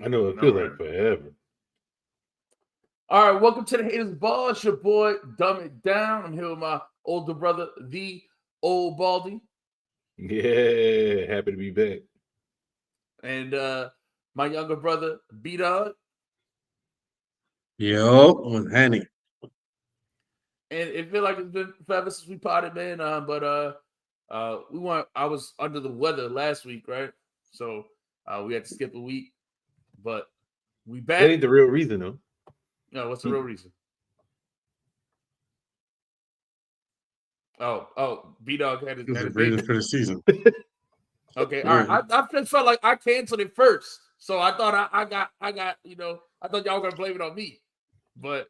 I know it feels like forever. All right, welcome to the Haters Ball. It's your boy, Dumb It Down. I'm here with my older brother, the Old Baldy. Yeah, happy to be back. And my younger brother, B-Dog. Yo, with Henny. And it feels like it's been forever since we potted, man. But I was under the weather last week, right? So we had to skip a week. But we back. That ain't the real reason, though. No, what's the real reason? Oh, B-Dog had his reason for the season. Okay, all right. I just felt like I canceled it first, so I thought I got I thought y'all were gonna blame it on me, but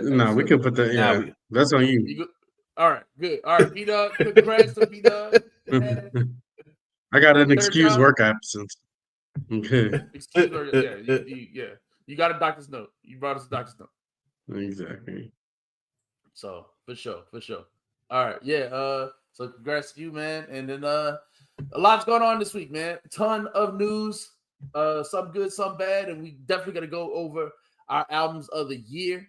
no, we can put that. Yeah, that's on you. All right, good. All right, B-Dog, congrats to B-Dog. I got an excuse work absence. Okay. Excuse work, yeah. You got a doctor's note. You brought us a doctor's note. Exactly. So for sure. All right, yeah. So congrats to you, man. And then a lot's going on this week, man. A ton of news, some good, some bad, and we definitely got to go over our albums of the year,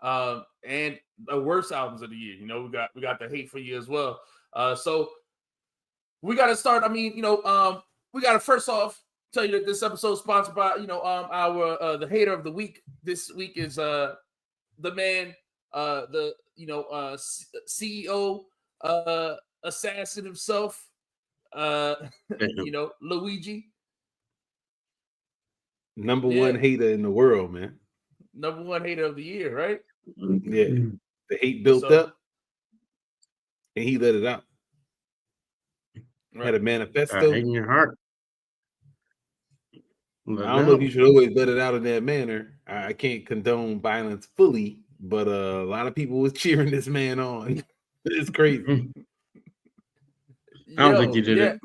and the worst albums of the year. You know, we got the hate for you as well. So we got to start. I mean, we got to first off tell you that this episode is sponsored by our the hater of the week. This week is the man, the CEO assassin himself, Luigi. Number one hater in the world, man. Number one hater of the year, right? Yeah. The hate built up and he let it out. Right. Had a manifesto. In your heart. I don't know if you should always let it out in that manner. I can't condone violence fully, but a lot of people was cheering this man on. It's crazy. I don't think you did it.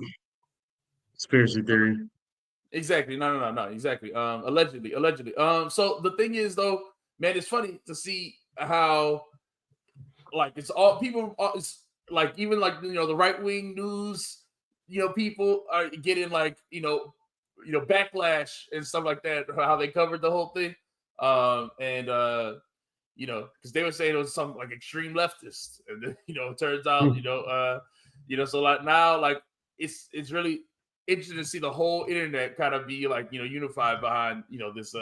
Conspiracy theory. Exactly. No. Exactly. Allegedly. So the thing is, though, man, it's funny to see how, like, it's all people. It's like even like the right wing news. People are getting like backlash and stuff like that. How they covered the whole thing, because they were saying it was some like extreme leftist, and then, it turns out so like now like it's really interesting to see the whole internet kind of be like unified behind this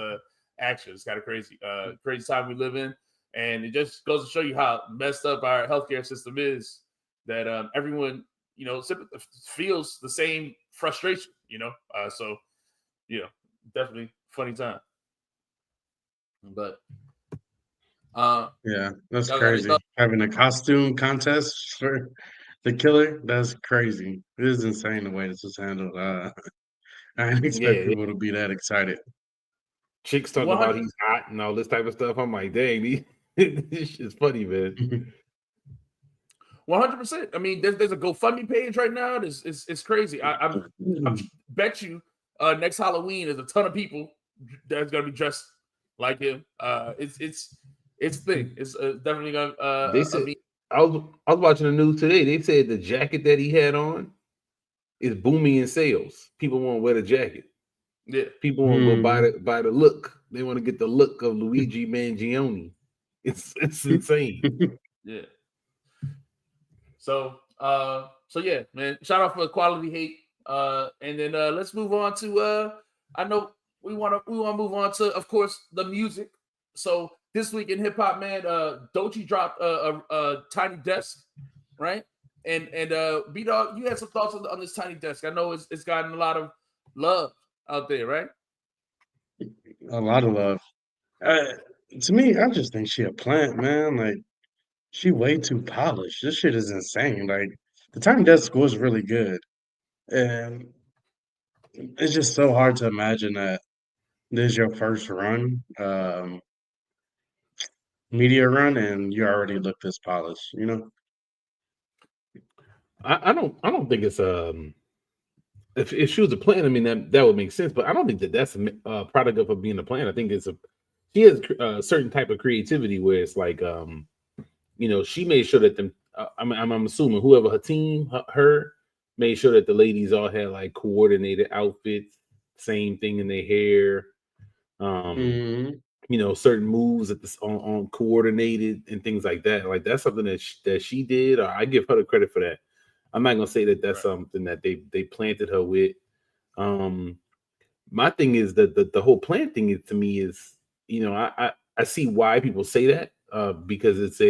action. It's kind of crazy time we live in, and it just goes to show you how messed up our healthcare system is, that everyone feels the same frustration, so definitely funny time. But yeah, that's crazy. Having a costume contest for the killer, that's crazy. It is insane the way this was handled. I didn't expect people to be that excited. Chicks talking about he's hot and all this type of stuff. I'm like, dang, this shit's funny, man. 100%. I mean, there's a GoFundMe page right now. It's crazy. I bet you next Halloween there's a ton of people that's gonna be dressed like him. It's thing. It's definitely gonna. They said, I was watching the news today. They said the jacket that he had on is booming in sales. People want to wear the jacket. Yeah, people want to go buy the look. They want to get the look of Luigi Mangione. It's insane. Yeah. So yeah, man. Shout out for quality hate. And then let's move on to I know we want to move on to, of course, the music. So this week in hip hop, man, Doechii dropped a Tiny Desk, right? And B-Dog, you had some thoughts on this Tiny Desk. I know it's gotten a lot of love out there, right? A lot of love. To me, I just think she a plant, man. Like, she way too polished. This shit is insane. Like, the Tiny Desk was really good. And it's just so hard to imagine that this is your first run, media run, and you already look this polished, I don't think it's if she was a plant, I mean that would make sense, but I don't think that's a product of her being a plant. I think she has a certain type of creativity where it's like she made sure that them I'm assuming whoever her team her made sure that the ladies all had like coordinated outfits, same thing in their hair. Mhm. Certain moves at this on coordinated and things like that. Like that's something that she did. I give her the credit for that. I'm not gonna say that that's Right. something that they planted her with. Um, my thing is that the whole plant thing is, to me, is, I see why people say that, because it's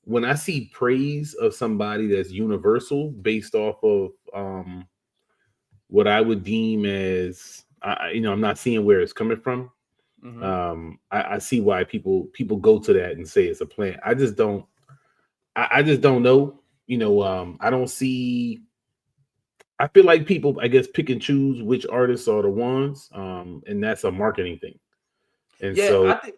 when I see praise of somebody that's universal based off of what I would deem as, I'm not seeing where it's coming from. Mm-hmm. I see why people go to that and say it's a plant. I just don't. I just don't know. I don't see. I feel like people, I guess, pick and choose which artists are the ones, and that's a marketing thing. And Yeah, so, I think.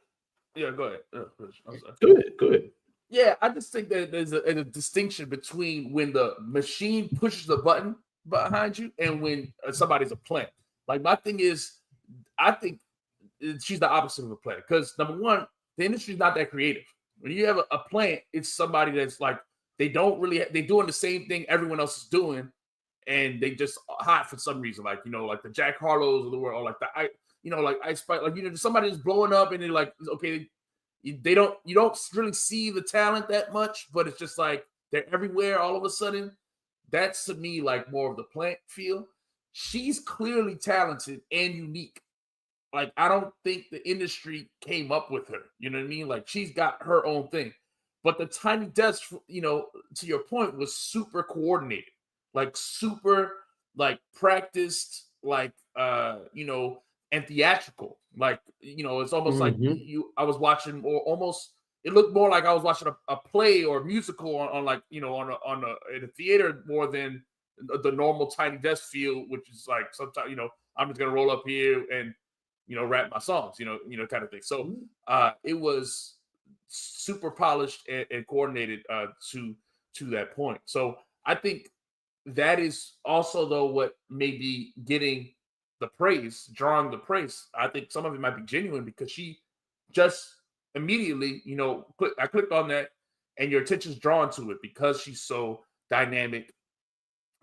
Yeah, go ahead. I'm sorry. go ahead. Yeah, I just think that there's a distinction between when the machine pushes the button behind you and when somebody's a plant. Like my thing is, I think she's the opposite of a plant because number one, the industry's not that creative. When you have a plant, it's somebody that's like they're doing the same thing everyone else is doing, and they just hot for some reason, like like the Jack Harlows of the world, or like like Ice Spice, like somebody is blowing up, and they're like, okay, you don't really see the talent that much, but it's just like they're everywhere all of a sudden. That's to me like more of the plant feel. She's clearly talented and unique. Like I don't think the industry came up with her. You know what I mean? Like she's got her own thing. But the Tiny Desk, to your point, was super coordinated, like super like practiced, like and theatrical. Like it's almost like Mhm. I was watching, or almost it looked more like I was watching a play or a musical on like in a theater more than the normal Tiny Desk feel, which is like sometimes I'm just gonna roll up here and rap my songs, kind of thing. So it was super polished and coordinated to that point. So I think that is also though what may be getting the praise, drawing the praise. I think some of it might be genuine because she just immediately, I clicked on that and your attention's drawn to it because she's so dynamic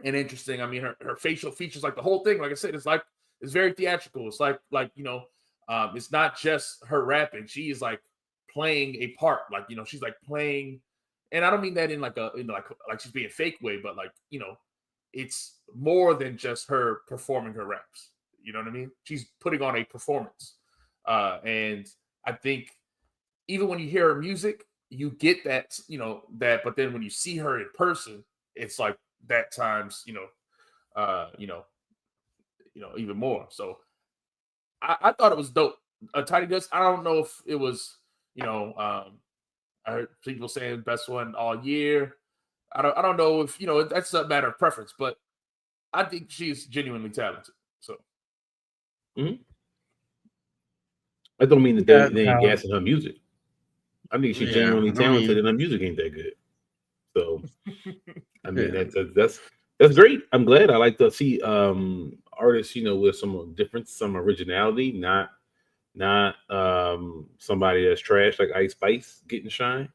and interesting. I mean, her facial features, like the whole thing, like I said, it's very theatrical. It's like it's not just her rapping. She is like playing a part. Like she's like playing, and I don't mean that in like like she's being fake way, but like it's more than just her performing her raps. You know what I mean? She's putting on a performance, and I think even when you hear her music, you get that, but then when you see her in person, it's like that times uh you know even more. So I thought it was dope. Tiny Desk, I don't know if it was I heard people saying best one all year. I don't know if that's a matter of preference, but I think she's genuinely talented. So Mhm. I don't mean that Yeah, they ain't no, gassing her music. I think she's yeah, genuinely I talented, mean, and her music ain't that good. So I mean, yeah, that's great. I'm glad. I like to see artists, with some difference, some originality, not somebody that's trash like Ice Spice getting shine.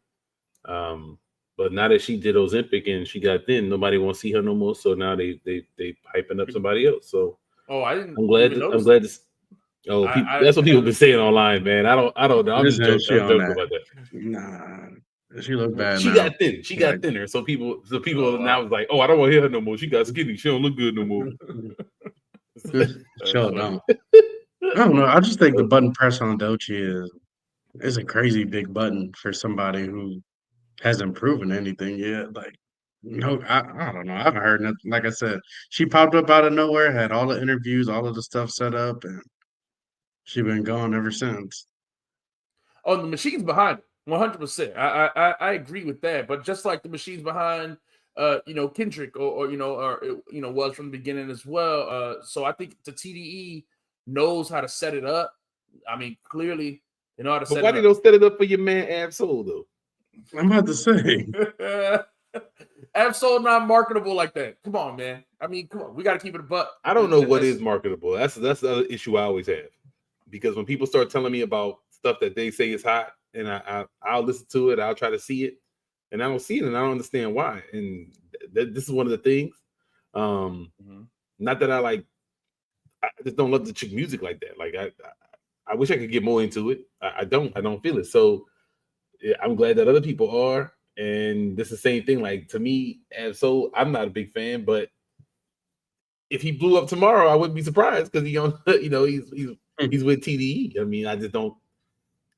But now that she did Ozempic and she got thin, nobody wants to see her no more. So now they hyping up somebody else. So oh, I didn't I'm glad. even I'm notice that. glad. Oh, people, I that's what people haven't been saying online, man. I don't know. I'm just listen, joking. she I'm on joking that. about that. Nah, she look bad She now. got thin. She Like, got thinner. So people Oh now wow. was like, oh, I don't want to hear her no more. She got skinny. She don't look good no more. That's sure funny. don't. I don't know. I just think the button press on Doechii is a crazy big button for somebody who hasn't proven anything yet. Like, no, I don't know. I haven't heard nothing. Like I said, she popped up out of nowhere, had all the interviews, all of the stuff set up, and she been gone ever since. Oh, the machines behind it, 100%. I agree with that. But just like the machines behind, Kendrick or was from the beginning as well. So I think the TDE knows how to set it up. I mean, clearly they know how to But set why it they up. don't set it up for your man Absol though? I'm about to say, Absol not marketable like that. Come on, man. I mean, come on. We got to keep it a buck. I don't know what is That's marketable. That's the other issue I always have. Because when people start telling me about stuff that they say is hot, and I'll listen to it, I'll try to see it, and I don't see it, and I don't understand why. And this is one of the things. Um, Mhm. Not that just don't love the chick music like that. Like I wish I could get more into it. I don't feel it. So I'm glad that other people are. And this is the same thing. Like to me, and so I'm not a big fan, but if he blew up tomorrow, I wouldn't be surprised because he on he's with TDE. I mean, I just don't.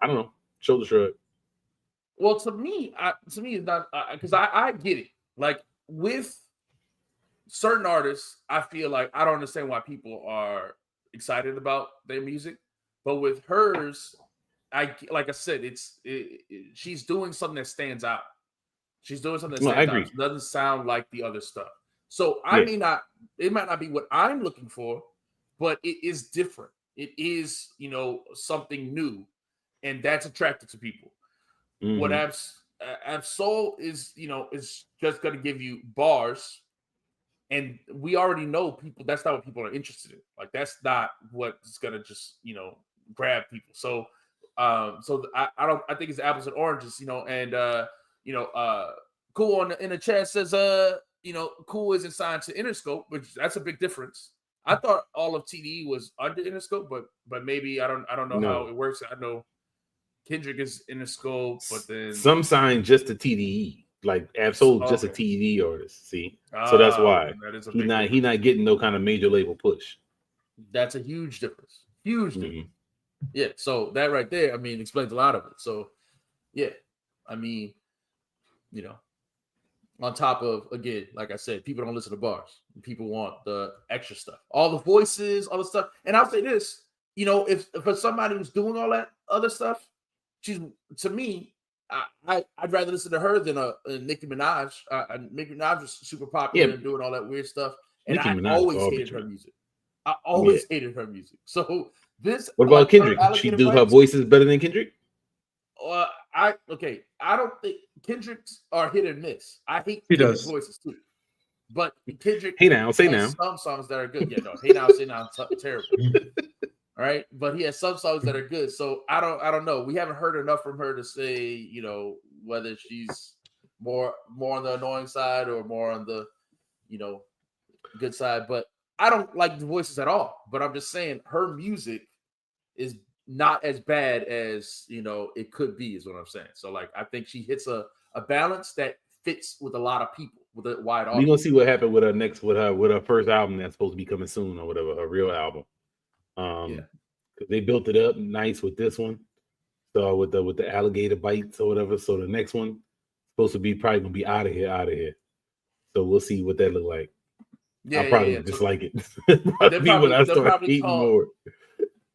I don't know. Shoulder shrug. Well, to me, it's not because I get it. Like with certain artists, I feel like I don't understand why people are excited about their music, but with hers, like I said, she's doing something that stands out. She's doing something that No, I stands agree. out. It doesn't sound like the other stuff. So Yeah. it might not be what I'm looking for, but it is different. It is, something new, and that's attractive to people. What Mhm. Absol is, is just going to give you bars, and we already know people. That's not what people are interested in. Like that's not what's going to just grab people. So, I think it's apples and oranges, and Cool in the chat says Cool isn't signed to Interscope, which that's a big difference. I thought all of TDE was under Interscope, but maybe I don't know how No. it works. I know Kendrick is Interscope, but then Some sign just a TDE. Like Absol's just a okay. TDE artist. See, so that's why That is a he big not difference. getting no kind of major label push. That's a huge difference. Huge difference. Mhm. Yeah. So that right there, I mean, explains a lot of it. So yeah, I mean, on top of, again, like I said, people don't listen to bars. People want the extra stuff, all the voices, all the stuff. And I'll say this, if for somebody who's doing all that other stuff, she's, to me, I'd rather listen to her than a Nicki Minaj. Nicki Minaj was super popular Yeah, and doing all that weird stuff, and Nicki I Minaj always garbage, hated her man. music. I Yeah. always hated her music. So this, What about like her Kendrick? Could she alligator do her fights, voices better than Kendrick? I don't think Kendrick's are hit and miss. I hate He Kendrick's does. voices too, but Kendrick Hey now, say has now. some songs that are good. Yeah, no, hey now, say now, terrible. All right, but he has some songs that are good. So I don't know. We haven't heard enough from her to say, whether she's more on the annoying side or more on the, good side. But I don't like the voices at all. But I'm just saying her music is not as bad as it could be, is what I'm saying. So like I think she hits a balance that fits with a lot of people, with a wide We gonna audience. see what happened with her next with her first album that's supposed to be coming soon or whatever, her real album. Yeah. They built it up nice with this one. So with the alligator bites or whatever. So the next one supposed to be probably gonna be out of here. So we'll see what that look like. Yeah, I'll yeah, probably yeah. So dislike it. Probably when I they'll start probably eating call more.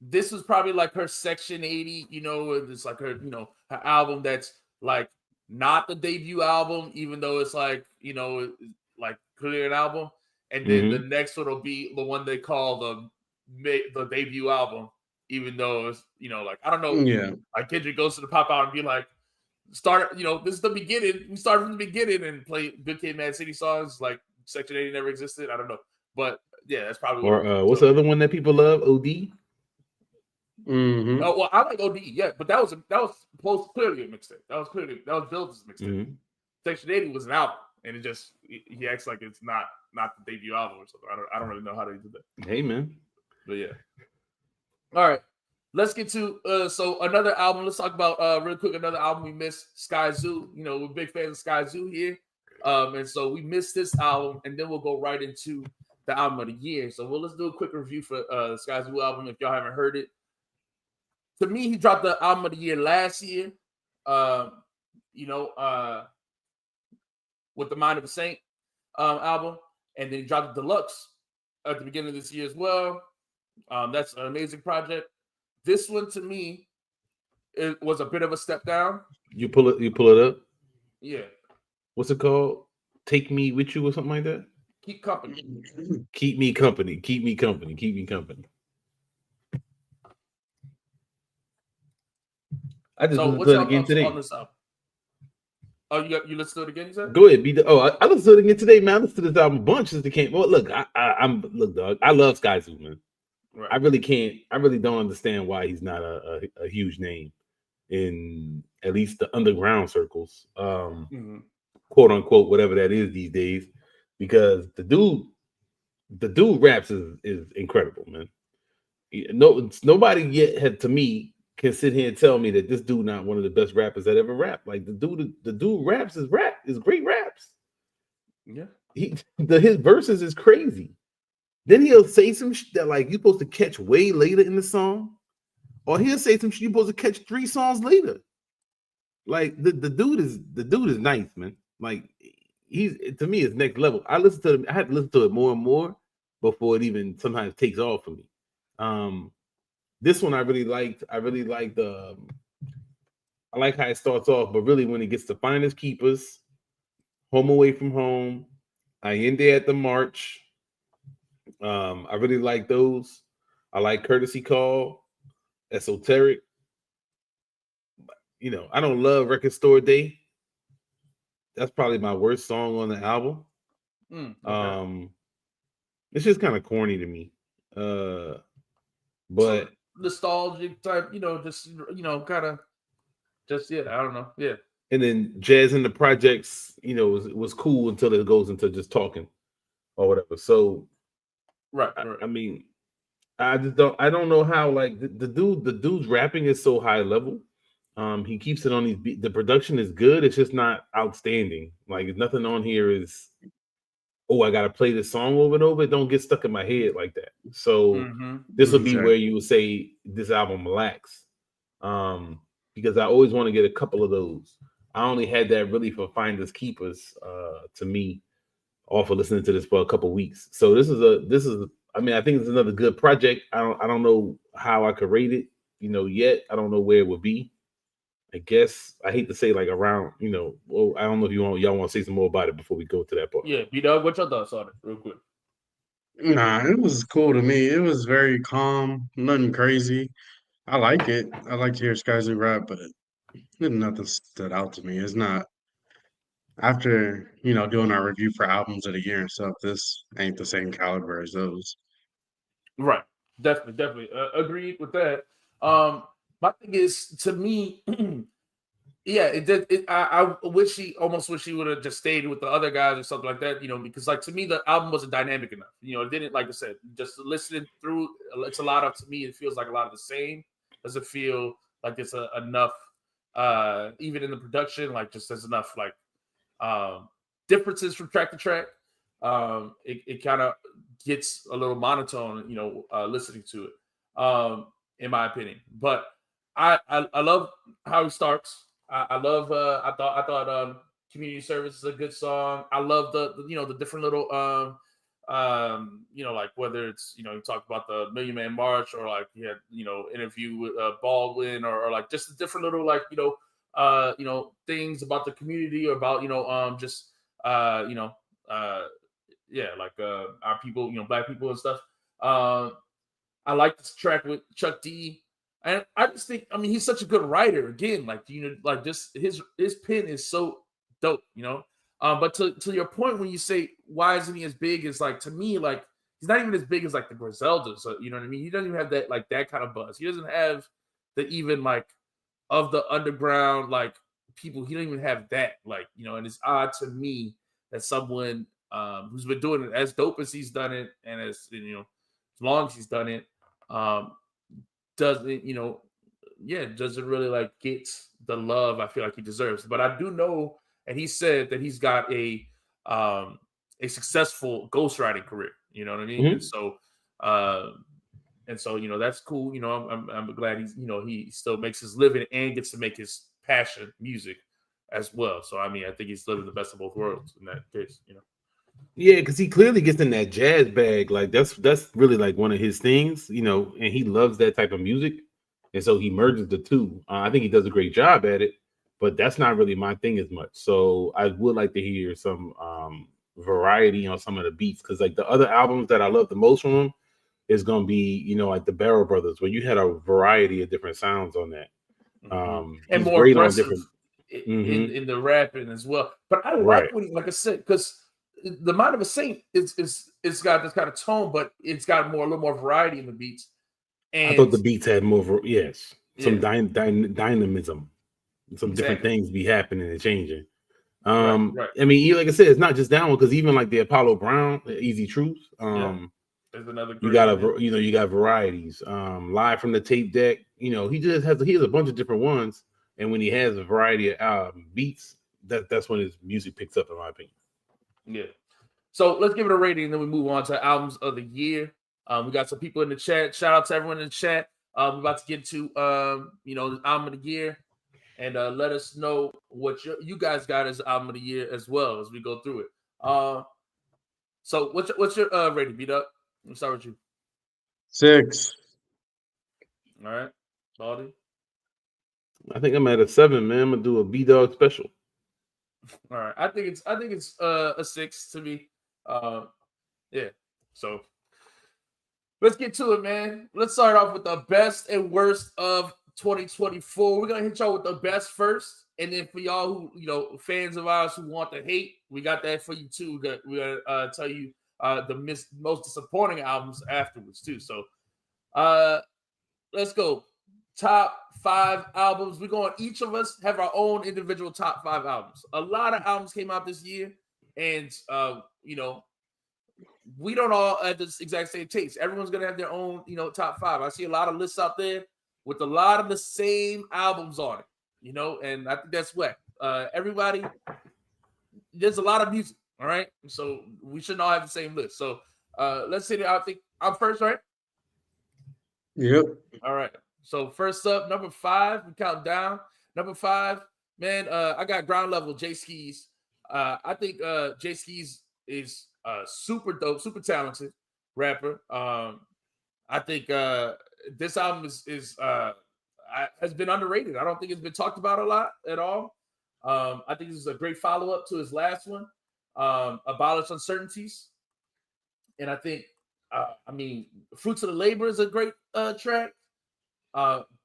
this was probably like her Section 80, it's like her, her album that's like not the debut album, even though it's like, like clear an album. And then the Mm-hmm. next one will be the one they call the debut album, even though it's, like, I don't know, Yeah. like Kendrick goes to the pop out and be like, this is the beginning. We started from the beginning and play Good Kid, Mad City songs like Section 80 never existed. I don't know. But yeah, that's probably what Or it'll be. what's So, the other one that people love? OD. Mm-hmm. oh well, I like OD, yeah, but that was clearly a mixtape. That was Bill's mixtape. Mm-hmm. Section 80 was an album, and it just he acts like it's not the debut album or something. I don't really know how they did that. Hey man. But yeah. All right. Let's get to so another album. Let's talk about real quick another album we missed, Sky Zoo. We're big fans of Sky Zoo here. And so we missed this album, and then we'll go right into the album of the year. So let's do a quick review for the Sky Zoo album if y'all haven't heard it. To me, he dropped the album of the year last year. With the Mind of a Saint album, and then he dropped the deluxe at the beginning of this year as well. That's an amazing project. This one, to me, it was a bit of a step down. You pull it up. Yeah. What's it called? Take Me With You or something like that? Keep company. Keep me company. Keep me company. Keep me company. I just listened what's to it your again thoughts today. on this album? Oh, you listened to it again, you said? Go ahead, I listened to it again today, man. I listened to this album a bunch since it came. Well, look, look, dog. I love Sky Zoo, man. Right. I really don't understand why he's not a huge name in at least the underground circles, quote unquote, whatever that is these days, because the dude raps is incredible, man. nobody yet had to me can sit here and tell me that this dude not one of the best rappers that ever rapped. Like the dude raps is great raps. Yeah. His verses is crazy. Then he'll say some shit that like you're supposed to catch way later in the song, or he'll say some shit you're supposed to catch 3 songs later. Like the dude is nice, man. Like he's to me is next level. I had to listen to it more and more before it even sometimes takes off for me. This one I really liked. I like how it starts off, but really when it gets to Finders Keepers, Home Away from Home, I End There at the March. I really like those. I like Courtesy Call, Esoteric. I don't love Record Store Day. That's probably my worst song on the album. Okay. It's just kind of corny to me. But nostalgic type, just kind of just I don't know. Yeah. And then Jazz in the Projects, was cool until it goes into just talking or whatever. So right. I mean, I don't know how like the dude's rapping is so high level. He keeps it on these the production is good, it's just not outstanding. Like nothing on here is, I gotta play this song over and over. It don't get stuck in my head like that. So this will be where you would say this album lacks. Because I always want to get a couple of those. I only had that really for Finders Keepers, to me, off of listening to this for a couple of weeks. So this is I mean, I think it's another good project. I don't know how I could rate it, yet. I don't know where it would be. I guess I hate to say like around, well, I don't know if y'all want to say some more about it before we go to that part. Yeah, B-Dog, what's your thoughts on it, real quick? Nah, it was cool to me. It was very calm, nothing crazy. I like it. I like to hear Skyzy rap, but nothing stood out to me. It's not after, doing our review for albums of the year and stuff, this ain't the same caliber as those. Right. Definitely. Agreed with that. My thing is, to me, yeah, it did. I wish he would have just stayed with the other guys or something like that, because like to me the album wasn't dynamic enough. It didn't, like I said, just listening through. It's a lot of, to me, it feels like a lot of the same. Doesn't feel like it's enough. Even in the production, like just there's enough like differences from track to track. It kind of gets a little monotone, listening to it, in my opinion. But I love how he starts. I love. I thought Community Service is a good song. I love the different little like whether it's you talk about the Million Man March, or like he had interview with Baldwin, or like just the different little like things about the community, or about just yeah, like our people, black people and stuff. I like this track with Chuck D. And I just think, I mean, he's such a good writer. Again, like like just his pen is so dope, But to your point, when you say why isn't he as big, as like, to me, like he's not even as big as like the Griseldas. So, you know what I mean? He doesn't even have that like that kind of buzz. He doesn't have the even like of the underground like people. He don't even have that, like, And it's odd to me that someone who's been doing it as dope as he's done it, and as long as he's done it, doesn't doesn't really like get the love I feel like he deserves. But I do know, and he said that he's got a successful ghostwriting career. You know what I mean? And so that's cool. I'm glad he's he still makes his living and gets to make his passion music as well. So I mean, I think he's living the best of both worlds in that case. Yeah, because he clearly gets in that jazz bag. Like that's really like one of his things, and he loves that type of music, and so he merges the two. I think he does a great job at it, but that's not really my thing as much. So I would like to hear some variety on some of the beats, because like the other albums that I love the most from him is gonna be like the Barrel Brothers, where you had a variety of different sounds on that. And more great aggressive on different in the rapping as well. But I like what like I said, because the Mind of a Saint it's got this kind of tone, but it's got a little more variety in the beats. And I thought the beats had more, some dynamism, some different things be happening and changing. Right. I mean, like I said, it's not just that one, because even like the Apollo Brown, Easy Truth, There's another You great got one. you got varieties. Live from the tape deck. He just has a bunch of different ones, and when he has a variety of beats, that's when his music picks up, in my opinion. Yeah. So let's give it a rating, and then we move on to albums of the year. We got some people in the chat. Shout out to everyone in the chat. We're about to get to the album of the year, and let us know what you guys got as album of the year as well as we go through it. So what's your rating, B-Duck? Let's start with you. 6. All right, Baldy. I think I'm at a 7, man. I'm gonna do a B-Dog special. All right, I think it's a 6 to me. Yeah. So let's get to it, man. Let's start off with the best and worst of 2024. We're gonna hit y'all with the best first, and then for y'all who fans of ours who want to hate, we got that for you too. We're gonna tell you the most disappointing albums afterwards too. So let's go. Top 5 albums. We're going. Each of us have our own individual top 5 albums. A lot of albums came out this year, and we don't all have this exact same taste. Everyone's gonna have their own, top 5. I see a lot of lists out there with a lot of the same albums on it, and I think that's whack. Everybody, there's a lot of music, all right? So we shouldn't all have the same list. So let's say that I think I'm first, right? Yep. All right. So first up, number 5, we count down. Number 5, man, I got Ground Level, Jay Skis. I think Jay Skis is super dope, super talented rapper. I think this album has been underrated. I don't think it's been talked about a lot at all. I think this is a great follow-up to his last one, Abolish Uncertainties. And I think, Fruits of the Labor is a great track.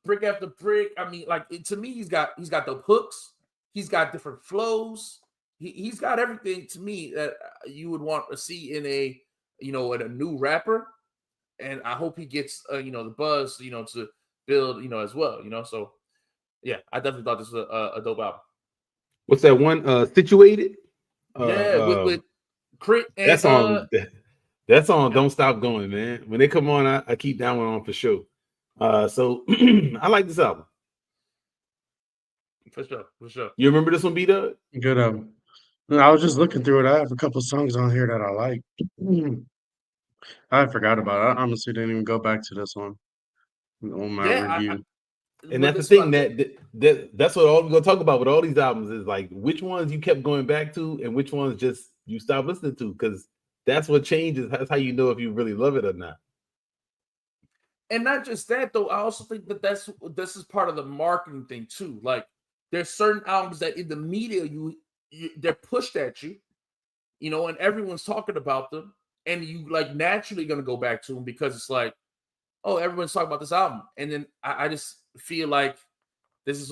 Brick After Brick. To me, he's got the hooks. He's got different flows. He's got everything to me that you would want to see in a new rapper. And I hope he gets the buzz to build as well. So yeah, I definitely thought this was a dope album. What's that one? Situated. With Crit and that song. That song, Don't Stop Going, man. When they come on, I keep that one on for sure. So I like this album. For sure. You remember this one, B-Dub? Good album. I was just looking through it. I have a couple songs on here that I like. I forgot about it. I honestly didn't even go back to this one on my review. And that's the thing that's what all we're gonna talk about with all these albums is like which ones you kept going back to and which ones just you stopped listening to, because that's what changes. That's how you know if you really love it or not. And not just that though, I also think that this is part of the marketing thing too. Like there's certain albums that in the media they're pushed at you, and everyone's talking about them, and you like naturally gonna go back to them because it's like, oh, everyone's talking about this album, and then I just feel like this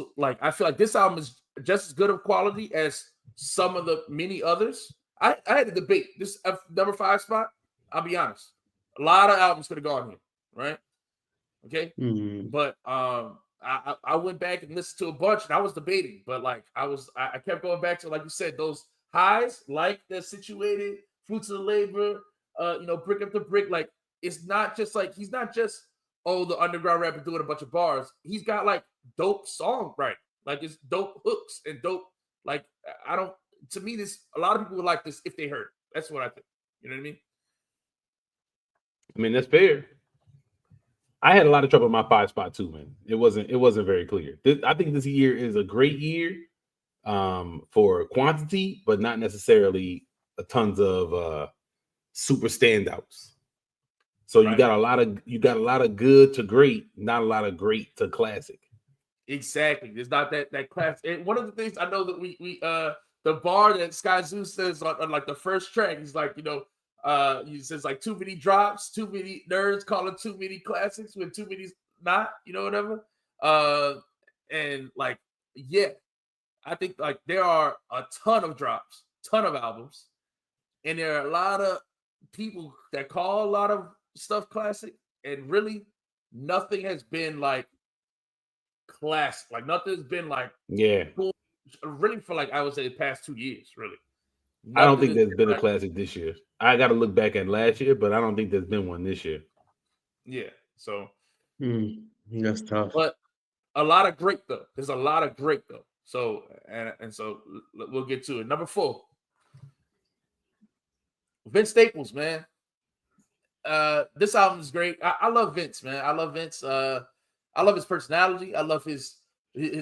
album is just as good of quality as some of the many others. I had a debate this number 5 spot. I'll be honest, a lot of albums could have gone here, right? Okay, but I went back and listened to a bunch, and I was debating, but like I kept going back to, like you said, those highs, like the Situated, Fruits of the Labor, Brick After Brick. Like it's not just like he's not just the underground rapper doing a bunch of bars. He's got like dope songwriting, like it's dope hooks and dope. Like to me, a lot of people would like this if they heard it. That's what I think. You know what I mean? I mean, that's fair. I had a lot of trouble with my 5 spot too, man. It wasn't very clear. I think this year is a great year for quantity, but not necessarily a tons of super standouts. So you got a lot of good to great, not a lot of great to classic. Exactly. There's not that class. And one of the things I know that we the bar that Sky Zoo says on like the first track, he's like, he says like too many drops, too many nerds calling too many classics when too many's not, whatever. And like, yeah, I think like there are a ton of drops, ton of albums, and there are a lot of people that call a lot of stuff classic, and really nothing has been like classic. Like nothing's been like cool, really for like I would say the past 2 years, really. I don't Nothing think is there's been a right. classic this year. I got to look back at last year, but I don't think there's been one this year. Yeah. So, That's tough. but a lot of great though. There's a lot of great though. So and so we'll get to it. Number 4, Vince Staples, man. This album is great. I love Vince, man. I love Vince. I love his personality. I love his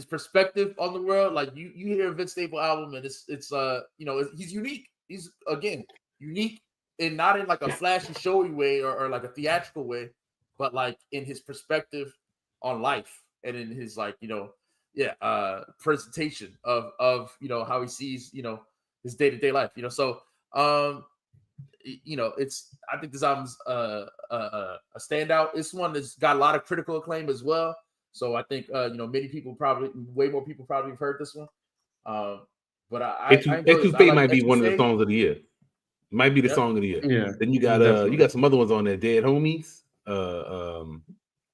perspective on the world. Like you hear a Vince Staples album, and it's he's unique. He's again unique, and not in like a flashy, showy way or like a theatrical way, but like in his perspective on life and in his presentation of how he sees his day-to-day life. So it's I think this album's a standout. It's one that's got a lot of critical acclaim as well. So I think many people way more people probably have heard this one. But I enjoy this. I Etouffee like might be one of the Etouffee. songs of the year. Might be the Yep. song of the year. Yeah, Then you definitely. got some other ones on there. Dead Homies.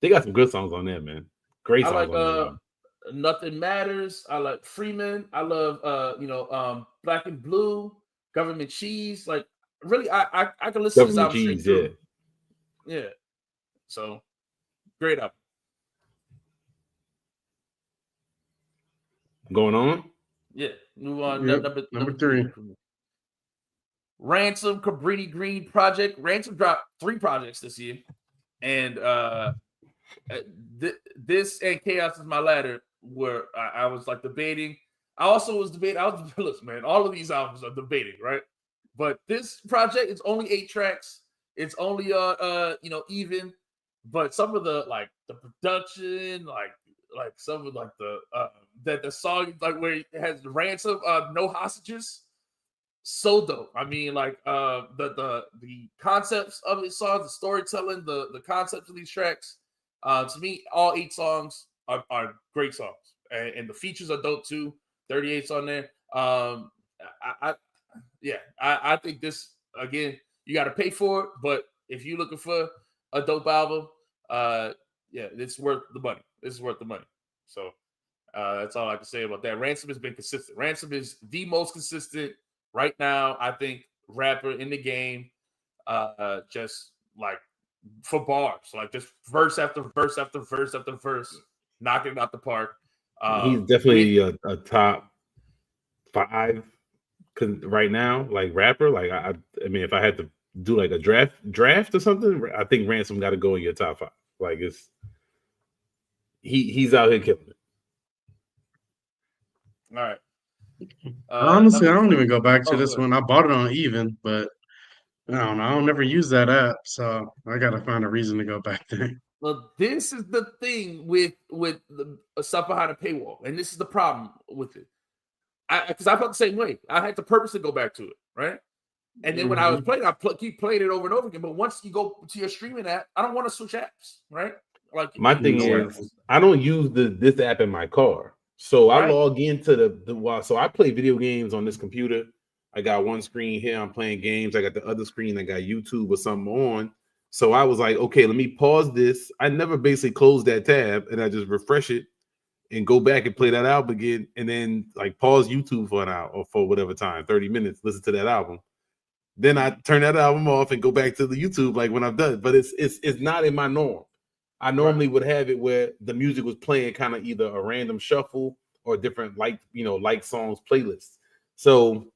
They got some good songs on there, man. Great I songs like on there. Nothing Matters. I like Freeman. I love Black and Blue, Government Cheese. Like really, I can listen to this Government album straight Cheese, through. Yeah. So great album. Going on. Yeah. Move on. Yep. Number 3. Ransom Cabrini Green Project. Ransom dropped 3 projects this year. And this and Chaos is My Ladder were I was like debating. I also was debating. Listen, man, all of these albums are debating, right? But this project is only 8 tracks. It's only even, but some of the production, like some of the song where it has the Ransom, No Hostages, so dope. I mean, the concepts of his songs, the storytelling, the concepts of these tracks. To me, all 8 songs are great songs, and the features are dope too. 38's on there. I think this again. You got to pay for it, but if you're looking for a dope album, it's worth the money. This is worth the money. So that's all I can say about that. Ransom has been consistent. Ransom is the most consistent right now, I think, rapper in the game. Just like for bars, like just verse after verse after verse after verse, knocking it out the park. He's definitely a top 5 right now, like rapper. Like I mean, if I had to do like a draft or something, I think Ransom got to go in your top 5. Like he's out here killing it. All right. Honestly, I don't even go back to this good. one. I bought it on Even, but I don't know. I don't never use that app, so I gotta find a reason to go back there. Well, this is the thing with the stuff behind a paywall, and this is the problem with it. Because I felt the same way. I had to purposely go back to it, right? And then when I was playing, keep playing it over and over again. But once you go to your streaming app, I don't want to switch apps, right? Like My thing is, I don't use this app in my car, so I log into the so I play video games on this computer. I got one screen here, I'm playing games. I got the other screen, I got YouTube or something on. So I was like, okay, let me pause this. I never basically close that tab, and I just refresh it and go back and play that album again, and then like pause YouTube for an hour or for whatever time, 30 minutes, listen to that album. Then I turn that album off and go back to the YouTube like when I'm done. But it's not in my norm. I normally would have it where the music was playing kind of either a random shuffle or different like songs playlists. So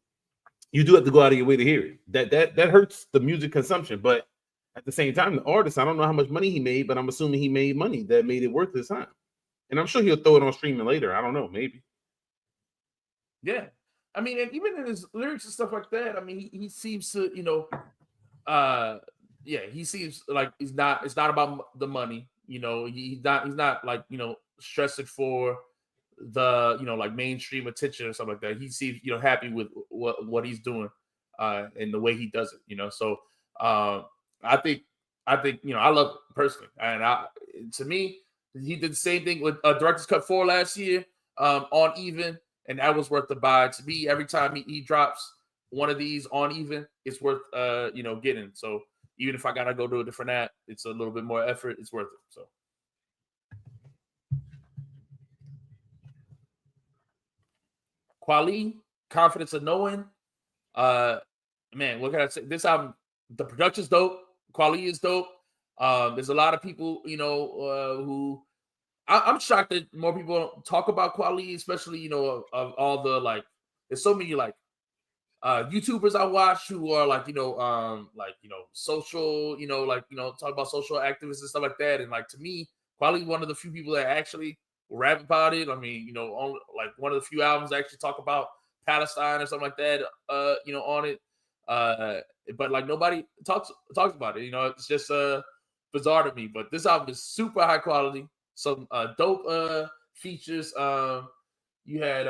you do have to go out of your way to hear it. That hurts the music consumption, but at the same time, the artist, I don't know how much money he made, but I'm assuming he made money that made it worth his time. And I'm sure he'll throw it on streaming later. I don't know, maybe. Yeah. I mean, and even in his lyrics and stuff like that, I mean, he seems to, he seems like it's not about the money, he's not like, stressing for the, like mainstream attention or something like that. He seems, happy with what he's doing and the way he does it, so I think, I love it personally. And to me, he did the same thing with Director's Cut 4 last year on Even, and that was worth the buy. To me, every time he drops one of these on Even, it's worth getting. So even if I gotta go to a different app, it's a little bit more effort. It's worth it. So Kweli, Confidence of Knowing. Man, what can I say? This album, the production's dope, quality is dope. There's a lot of people, who I'm shocked that more people don't talk about quality, especially of all the like. There's so many like YouTubers I watch who are like social, talk about social activists and stuff like that. And like to me, probably one of the few people that actually rap about it. I mean, on like one of the few albums that actually talk about Palestine or something like that. On it. But like nobody talks about it. It's just bizarre to me. But this album is super high quality. Some dope features. You had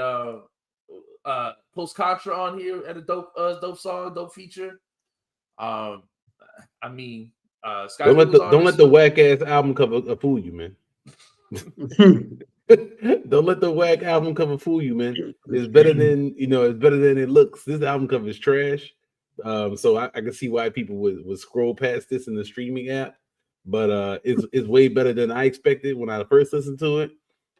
Post Contra on here at a dope song, dope feature. I mean, Sky Don't Lee let was the on don't this. let the whack ass album cover fool you, man. Don't let the whack album cover fool you, man. It's better than it's better than it looks. This album cover is trash. So I can see why people would scroll past this in the streaming app, but it's way better than I expected when I first listened to it.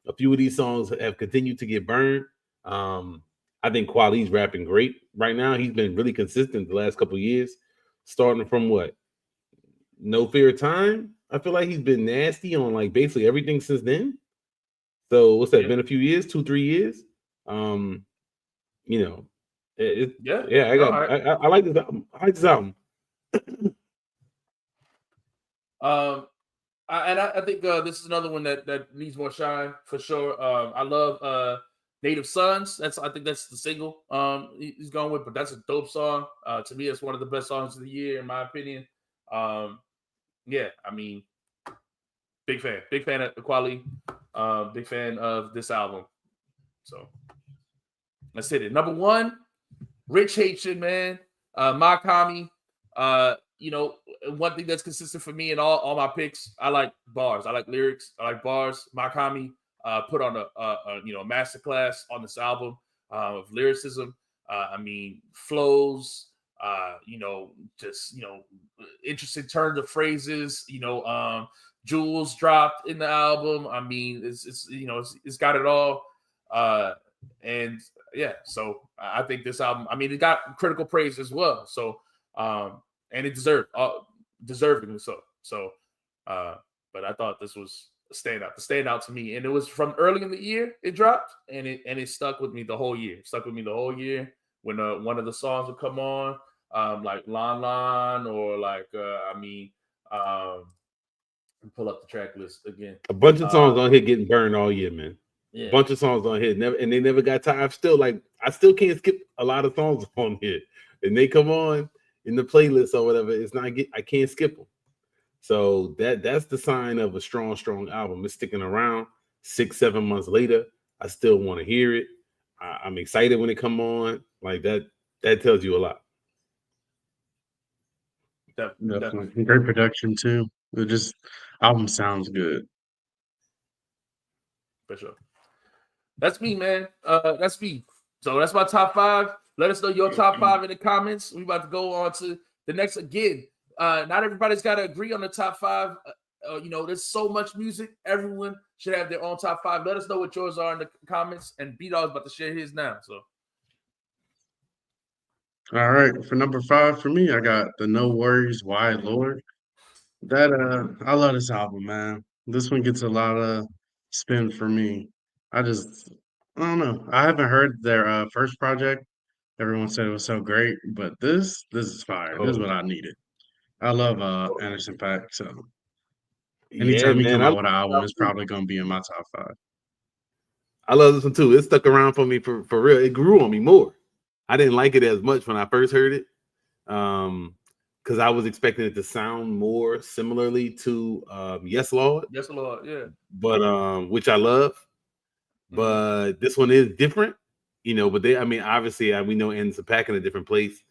A few of these songs have continued to get burned. I think Quali's rapping great right now. He's been really consistent the last couple of years, starting from what? No Fear of Time. I feel like he's been nasty on like basically everything since then. So what's that? Yeah. Been a few years, 2-3 years. Yeah. I like this album. I like this album. I think this is another one that needs more shine for sure. I love Native Sons. I think that's the single he's going with, but that's a dope song. To me, it's one of the best songs of the year in my opinion. Yeah, I mean, big fan of the quality, big fan of this album. So let's hit it. Number 1, Rich Haitian, man. Makami. One thing that's consistent for me in all my picks, I like bars. I like lyrics. I like bars. Makami put on a masterclass on this album of lyricism. I mean, flows. Interesting turns of phrases. Jewels dropped in the album. I mean, it's got it all. And yeah, so I think this album, I mean, it got critical praise as well. So, and it deservingly so. So, but I thought this was a standout to me. And it was from early in the year it dropped, and it stuck with me the whole year. It stuck with me the whole year when one of the songs would come on, like Lon Lon or like pull up the track list again. A bunch of songs on here getting burned all year, man. Yeah. A bunch of songs on here, they never got tired. I still can't skip a lot of songs on here, and they come on in the playlist or whatever. I can't skip them. So that's the sign of a strong album. It's sticking around 6-7 months later. I still want to hear it. I'm excited when it come on. Like that tells you a lot. Definitely. Great production too. Album sounds good. For sure. That's me, man. That's me. So that's my top 5. Let us know your top 5 in the comments. We about to go on to the next again. Not everybody's got to agree on the top 5. There's so much music. Everyone should have their own top 5. Let us know what yours are in the comments. And B-Dog's about to share his now. So, all right, for number 5 for me, I got the No Worries, Why Lord. I love this album, man. This one gets a lot of spin for me. I don't know. I haven't heard their first project. Everyone said it was so great, but this is fire. This is what I needed. I love Anderson .Paak, so anytime he man, come out with an album, it's probably gonna be in my top 5. I love this one too. It stuck around for me for real. It grew on me more. I didn't like it as much when I first heard it. Because I was expecting it to sound more similarly to Yes Lord. Yes Lord, yeah. But which I love. But this one is different, but obviously we know Anderson .Paak in a different place.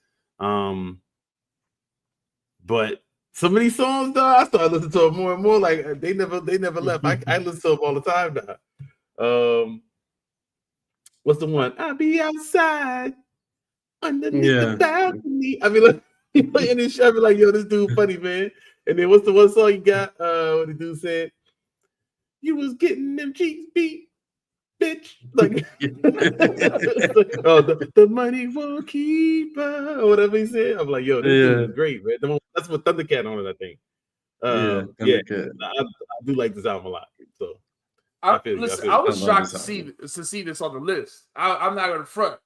But some of these songs, though, I started listening to them more and more. Like they never left. I listen to them all the time now. What's the one? I'll be outside underneath the balcony. I mean, like, he playing this shit. I be like, yo, this dude funny, man. And then what's the one song you got? What the dude said? You was getting them cheeks beat bitch. Like, oh, the money won't keep or whatever he said. I'm like, yo, this dude Yeah, is great, man. That's what Thundercat on it, I think. yeah, Yeah, Thundercat. I do like this album a lot. So I I feel you. I listen. feel I you. I was love shocked this album. to see this on the list. I'm not gonna front.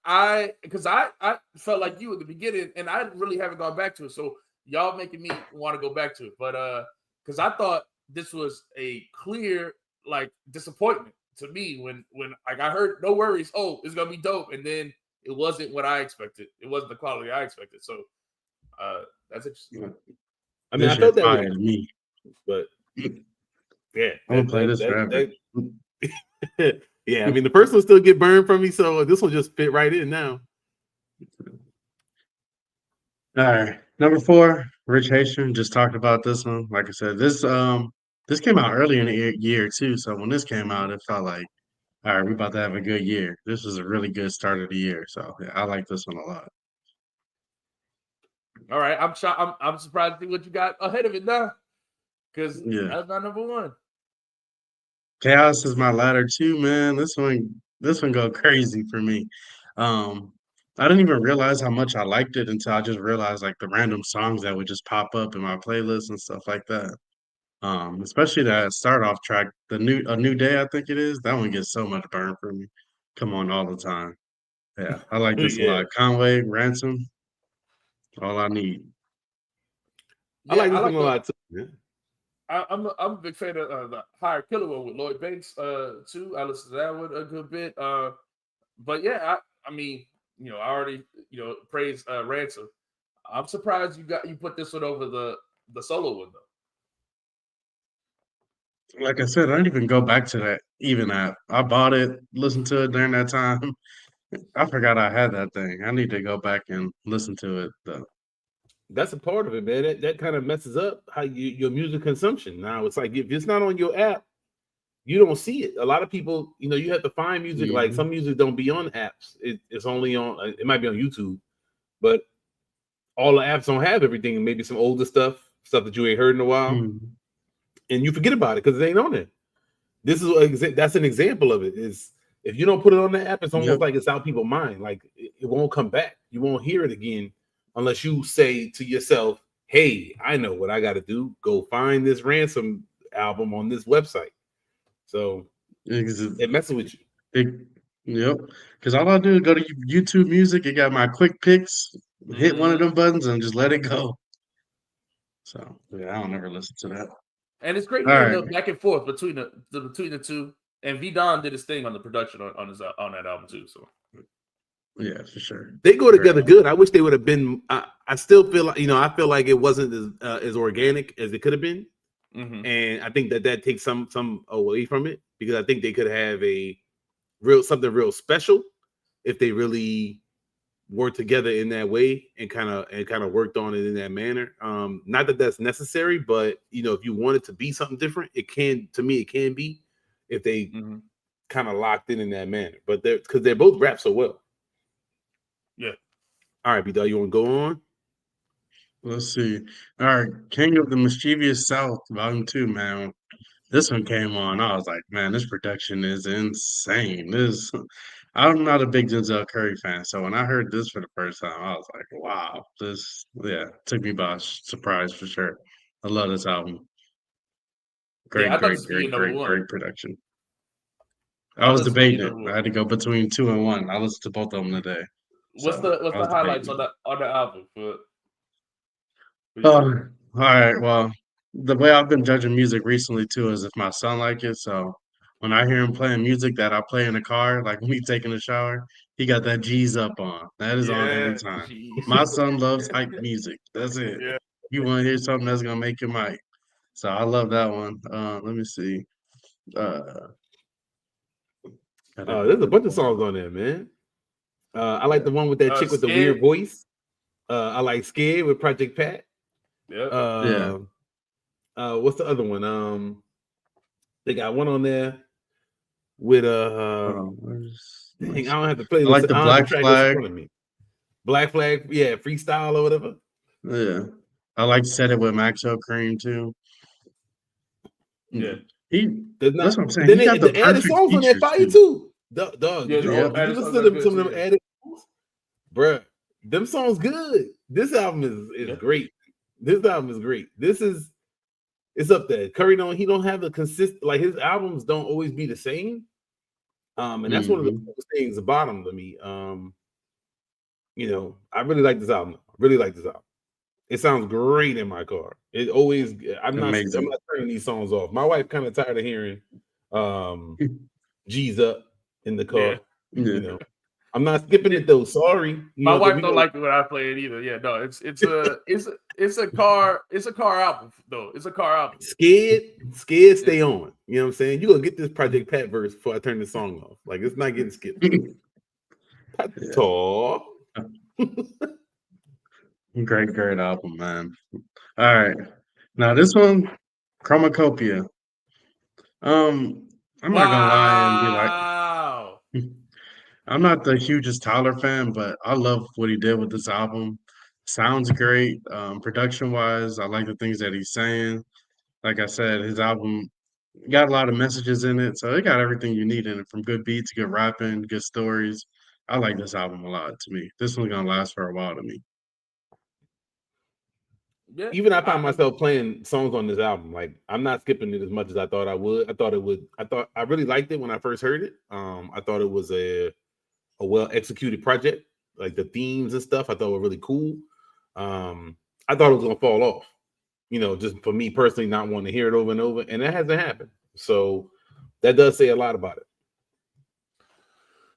Because I felt like you at the beginning, and I really haven't gone back to it. So y'all making me want to go back to it. But because I thought this was a clear like disappointment to me when like I heard no worries. Oh, it's gonna be dope, and then it wasn't what I expected. It wasn't the quality I expected. So that's interesting. I mean, This I shit felt that way, fire to me. but yeah, I'm gonna play this forever. yeah. I mean, the first one still get burned from me, so this one just fit right in now. All right, number 4, Rich Haitian. Just talked about this one. Like I said, this came out early in the year too. So when this came out, it felt like, all right, we about to have a good year. This was a really good start of the year. So yeah, I like this one a lot. All right, I'm shocked. I'm surprised to see what you got ahead of it now, because Yeah, that's my number one. Chaos is my ladder too, man. This one go crazy for me. Um, I didn't even realize how much I liked it until I just realized like the random songs that would just pop up in my playlist and stuff like that. Especially that start off track, A New Day, I think it is. That one gets so much burn for me. Come on all the time. Yeah, I like this a Yeah, lot. Conway, Ransom, all I need. I Yeah, like I this one like a the. lot too. Man. I'm a big fan of the Higher Killer one with Lloyd Banks too. I listened to that one a good bit. But yeah, I mean, I already praised Ransom. I'm surprised you put this one over the solo one though. Like I said, I didn't even go back to that even app. I bought it, listened to it during that time. I forgot I had that thing. I need to go back and listen to it though. That's a part of it, man. That kind of messes up how your music consumption. Now it's like if it's not on your app, you don't see it. A lot of people, you have to find music. Like Mhm. some music don't be on apps. It's only on. It might be on YouTube, but all the apps don't have everything. Maybe some older stuff that you ain't heard in a while, Mhm. and you forget about it because it ain't on there. That's an example of it. Is if you don't put it on the app, it's almost Yep. like it's out people's mind. Like it won't come back. You won't hear it again unless you say to yourself, "Hey, I know what I got to do. Go find this Ransom album on this website." So Ex- it messes with you. It, yep. Because all I do is go to YouTube Music. It got my quick picks. Hit one of Hmm. them buttons and just let it go. So yeah, I don't ever listen to that. And it's great All hearing right. the back and forth between the two. And V Don did his thing on the production on that album too. So Yeah, for sure. They go Very together much. good. I wish they would have been. I still feel like I feel like it wasn't as organic as it could have been, hmm and I think that takes some away from it because I think they could have something real special if they really worked together in that way and kind of worked on it in that manner. Not that that's necessary, but if you want it to be something different, it can. To me, it can be if they hmm kind of locked in that manner. But they're both rap so well. yeah. All right, B-Dog, you want to go on? Let's see. All right. King of the Mischievous South, Volume 2, man. This one came on. I was like, man, this production is insane. I'm not a big Denzel Curry fan. So when I heard this for the first time, I was like, wow, yeah, took me by surprise for sure. I love this album. Yeah, Great, I thought great, this would be great, your number great, one. great production. I I thought was this would be your debating it. number I one. had to go between 2 and 1. I listened to both of them today. So What's I the was highlights debating on it. the album for you? All right. Well, the way I've been judging music recently too is if my son like it. So when I hear him playing music that I play in the car, like when he's taking a shower, he got that G's up on. That is on every Yeah, time. jeez. My son loves hype music. That's it. Yeah. You want to hear something that's gonna make him hype. So I love that one. Let me see. Uh, gotta There's go a to bunch of both of songs them. on there, man. I like Yeah. the one with that chick with the Scared. weird voice. I like Scared with Project Pat. Yep. Yeah. Uh, what's the other one? They got one on there with Hold on. Where's my dang, I don't shit? have the playlist. I like the I don't have the Black track list in Flag. front of me. Black Flag, yeah, freestyle or whatever. Yeah. I like Set It with Maxo Cream too. Yeah. Mm. He There's not, That's what I'm but saying. then He got the the added perfect songs on that features fire too. too. Dog, Yeah, Yeah. did you added listen songs to are them good some of too. them Yeah. added songs? Bruh, them songs good. This album is Yeah. great. This album is great. It's up there. Curry he don't have the consistent, like his albums don't always be the same. And that's one of the Hmm. coolest things about him to me. I really like this album. I really like this album. It sounds great in my car. It always I'm Amazing. not turning these songs off. My wife kind of tired of hearing G's up in the car. Yeah. You know, I'm not skipping Yeah. it though. Sorry. My But wife we don't gonna like it when I play it either. Yeah, no, it's a car album though. It's a car album. scared Yeah, stay on. You know what I'm saying? You gonna get this Project Pat verse before I turn the song off. Like it's not getting skipped. Yeah. Pato. Great album, man. All right. Now this one, Chromacopia. I'm not gonna lie and be like, wow. I'm not the hugest Tyler fan, but I love what he did with this album. Sounds great. Production wise, I like the things that he's saying. Like I said, his album got a lot of messages in it, so it got everything you need in it, from good beats, good rapping, good stories. I like this album a lot. To me, this one's gonna last for a while. To me, Yeah, Even I found myself playing songs on this album. Like I'm not skipping it as much as I thought I would. I thought I really liked it when I first heard it. I thought it was a well executed project. Like the themes and stuff, I thought were really cool. I thought it was gonna fall off. Just for me personally, not wanting to hear it over and over, and that hasn't happened. So that does say a lot about it.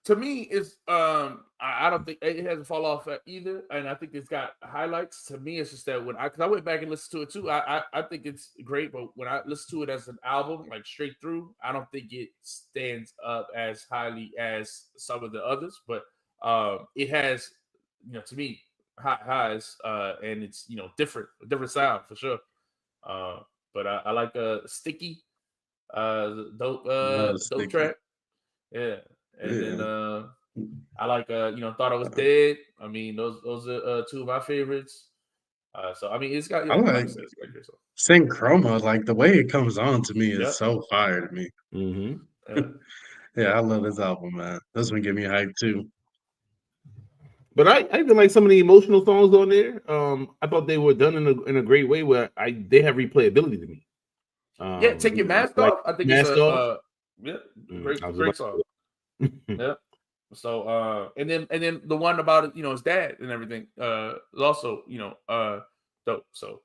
to me, it's I don't think it hasn't fall off either, and I think it's got highlights. To me, it's just that because I went back and listened to it too, I think it's great, but when I listen to it as an album, like straight through, I don't think it stands up as highly as some of the others. But it has, to me, high highs, and it's different sound for sure. But I like Sticky, dope sticky. track. Yeah. And then Yeah, I like Thought I Was Dead. I mean, those are two of my favorites. So I mean, it's got, I like I like said, it's got good stuff. Sing Chroma. Like the way it comes on to me is Yep. so fire to me. Mm-hmm. Yeah. Yeah, I love this album, man. This one give me hype too. But I even like some of the emotional songs on there. I thought they were done in a great way where they have replayability to me. Yeah, Take Your Mask Like Off. I think it's Mask Off. yeah, I was great about song. to. Yeah. So and then the one about it, his dad and everything, is also, dope. So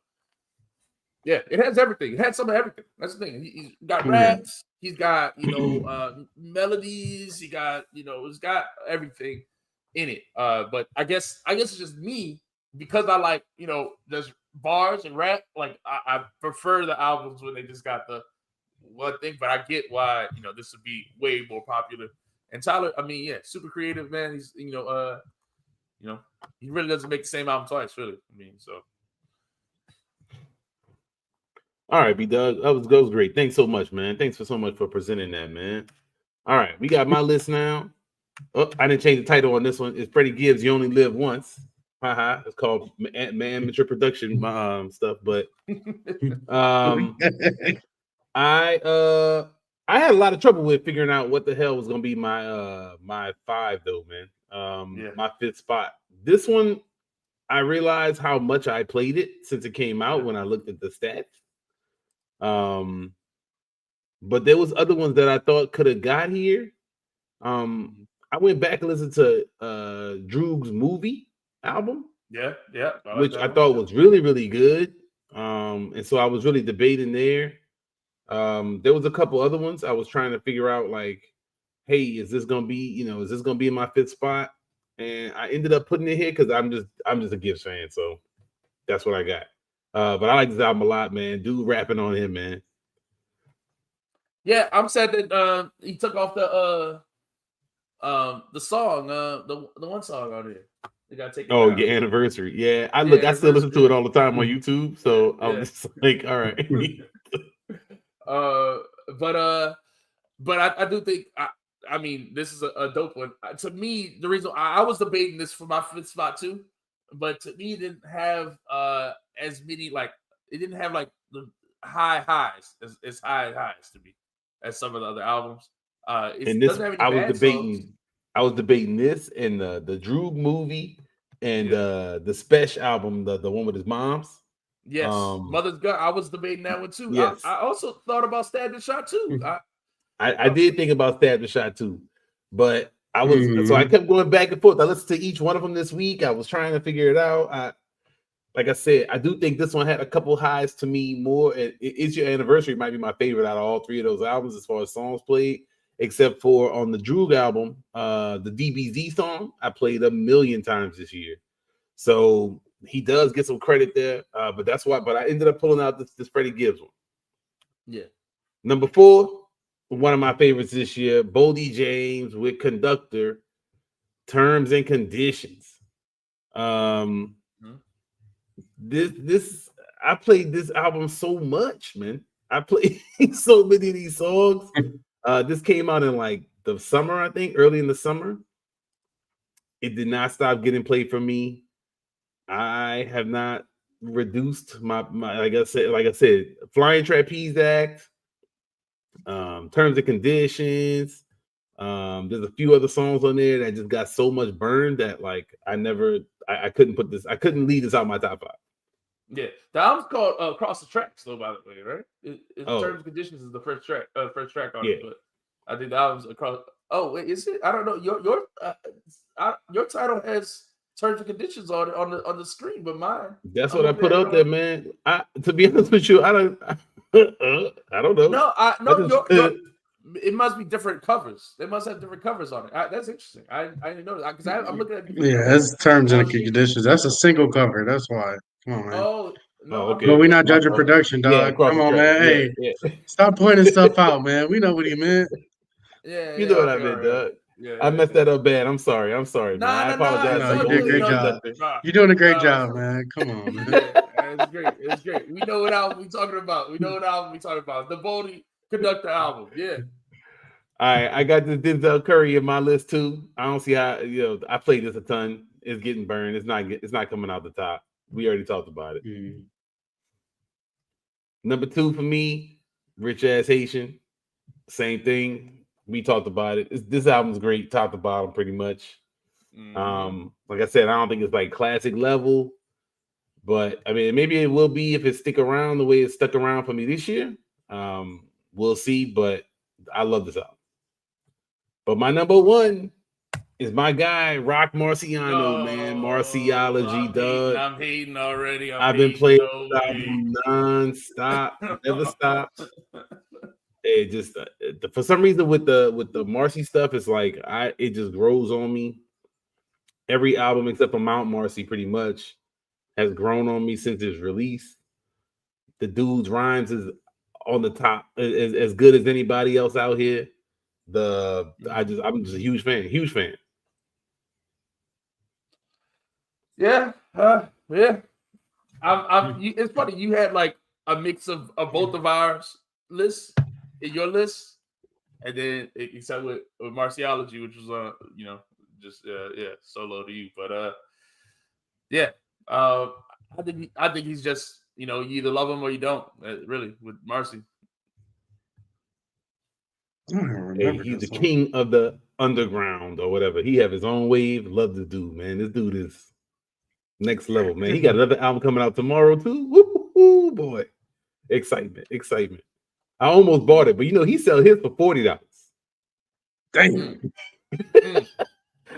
yeah, it has everything. It had some of everything. That's the thing. He's got Yeah. raps. He's got melodies. He got it's got everything in it. But I guess it's just me, because I like there's bars and rap. Like I prefer the albums when they just got the one thing. But I get why this would be way more popular. And Tyler, I mean, yeah, super creative, man. He's he really doesn't make the same album twice, really. I mean, so. All right, B Doug. That was great. Thanks so much, man. Thanks so much for presenting that, man. All right, we got my list now. Oh, I didn't change the title on this one. It's Freddie Gibbs. You only live once. Haha. It's called Amateur Production stuff. But I had a lot of trouble with figuring out what the hell was gonna be my five though, man. Yeah. My fifth spot. This one, I realized how much I played it since it came out when I looked at the stats. But there was other ones that I thought could have got here. I went back and listened to Droog's Movie album, Yeah, I like which that I one. thought was really, really good. And so I was really debating there. There was a couple other ones I was trying to figure out, like, hey, is this gonna be in my fifth spot? And I ended up putting it here because I'm just a Gibbs fan, so that's what I got. But I like this album a lot, man. Dude rapping on him, man. Yeah, I'm sad that he took off the song, the one song on here. They gotta take it Oh, down. your anniversary. Yeah. Yeah, I still listen to it anniversary. all the time on YouTube. So I'm Yeah. just like, all right. But I do think I mean, this is a dope one. To me, the reason I was debating this for my fifth spot too, but to me, it didn't have as many, like, it didn't have like the high highs as high highs to me as some of the other albums. It And this, doesn't have any I was bad songs. debating this and the Drew movie and Yeah. the Special album, the one with his mom's. Yes, Mother's Gun. I was debating that one too. Yes, I also thought about Stabbed and Shot too. I did think about Stab the Shot too, but I Mhm. kept going back and forth. I listened to each one of them this week. I was trying to figure it out. Like I said, I do think this one had a couple highs to me more. It's Your Anniversary might be my favorite out of all three of those albums as far as songs played, except for on the Droog album, the DBZ song I played a million times this year. So he does get some credit there, but that's why. But I ended up pulling out this Freddie Gibbs one. Yeah. Number 4, one of my favorites this year, Boldy James with Conductor, Terms and Conditions. Mhm. This I played this album so much, man. I played so many of these songs. This came out in like the summer, I think, early in the summer. It did not stop getting played for me. I have not reduced my like I said, Flying Trapeze Act, Terms and Conditions. There's a few other songs on there that just got so much burned that like I couldn't leave this out my top 5. Yeah, the album's called "Across the Tracks," though. By the way, right? Terms Oh, and Conditions is the first track on yeah. it, but I think the album's across. Oh, wait, is it? I don't know. Your title has Terms and Conditions on it on the screen, but mine, That's I'm what I looking put at it out there, on. man. To be honest with you, I don't I don't know. No, I no, just your it must be different covers. They must have different covers on it. That's interesting. I didn't know that because I'm looking at different Yeah, covers it's terms and on here. conditions. That's a single cover. That's why. Come on, man. Oh no, Oh, I'm But okay. we're looking at not My judging fault. production, Yeah, dog. across Come the on, tracks. man. Yeah, Hey, yeah. stop pointing stuff out, man. We know what he meant. yeah, You know yeah, what I okay, all meant, right. Doug. Yeah, I yeah, messed yeah. that up bad. I'm sorry. I'm sorry, man. Nah, I nah, nah. apologize It's No, to you all did a good. Boldy great and No, job. Conductor. nah, You're doing a great nah. job, man. Come on, man. Yeah, it's great. It's great. We know what album we talking about. We know what album we talking about. The Boldy Conductor album. Yeah. All right, I got this Denzel Curry in my list too. I don't see how I played this a ton. It's getting burned. It's not coming out the top. We already talked about it. Mm. Number 2 for me, Rich Ass Haitian. Same thing. We talked about it. This album's great, top to bottom, pretty much. Mm-hmm. Like I said, I don't think it's like classic level, but I mean, maybe it will be if it stick around the way it stuck around for me this year. We'll see, but I love this album. But my number 1 is my guy, Rock Marciano, man. No, Marciology, I'm hating. Doug. I'm hating already. I'm I've been hating. playing No this way. album non-stop, never stops. It just for some reason with the Marcy stuff, it's like it just grows on me. Every album except for Mount Marcy pretty much has grown on me since its release. The dude's rhymes is on the top, as good as anybody else out here. I'm just a huge fan, huge fan. Yeah. Yeah. It's funny. You had like a mix of both of ours lists in your list, and then except with Marciology, which was just solo to you. But yeah, uh, I think he's just you either love him or you don't. Really, with Marcy. I don't even Hey, remember he's this the song. king of the underground or whatever. He have his own wave. Love this dude, man. This dude is next level, man. He got another album coming out tomorrow too. Woo, boy, excitement, excitement. I almost bought it, but he sell his for $40. Damn. Mm,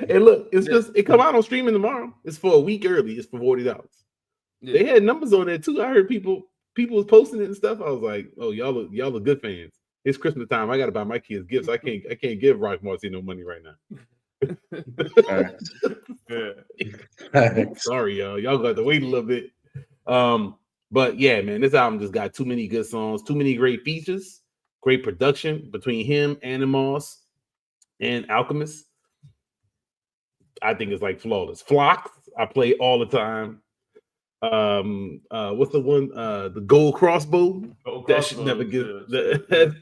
And look, yeah, it come out on streaming tomorrow. It's for a week early. It's for $40. yeah. They had numbers on there too. I heard people was posting it and stuff. I was like, oh, y'all are good fans. It's Christmas time. I gotta buy my kids gifts. I can't give Rock Marcy no money right now. Facts. Yeah. Facts. Sorry, y'all. Y'all got to wait a little bit. But yeah, man, this album just got too many good songs, too many great features, great production between him, Animals, and Alchemist. I think it's like flawless. Flocks, I play all the time. What's the one? The Gold Crossbow. That should never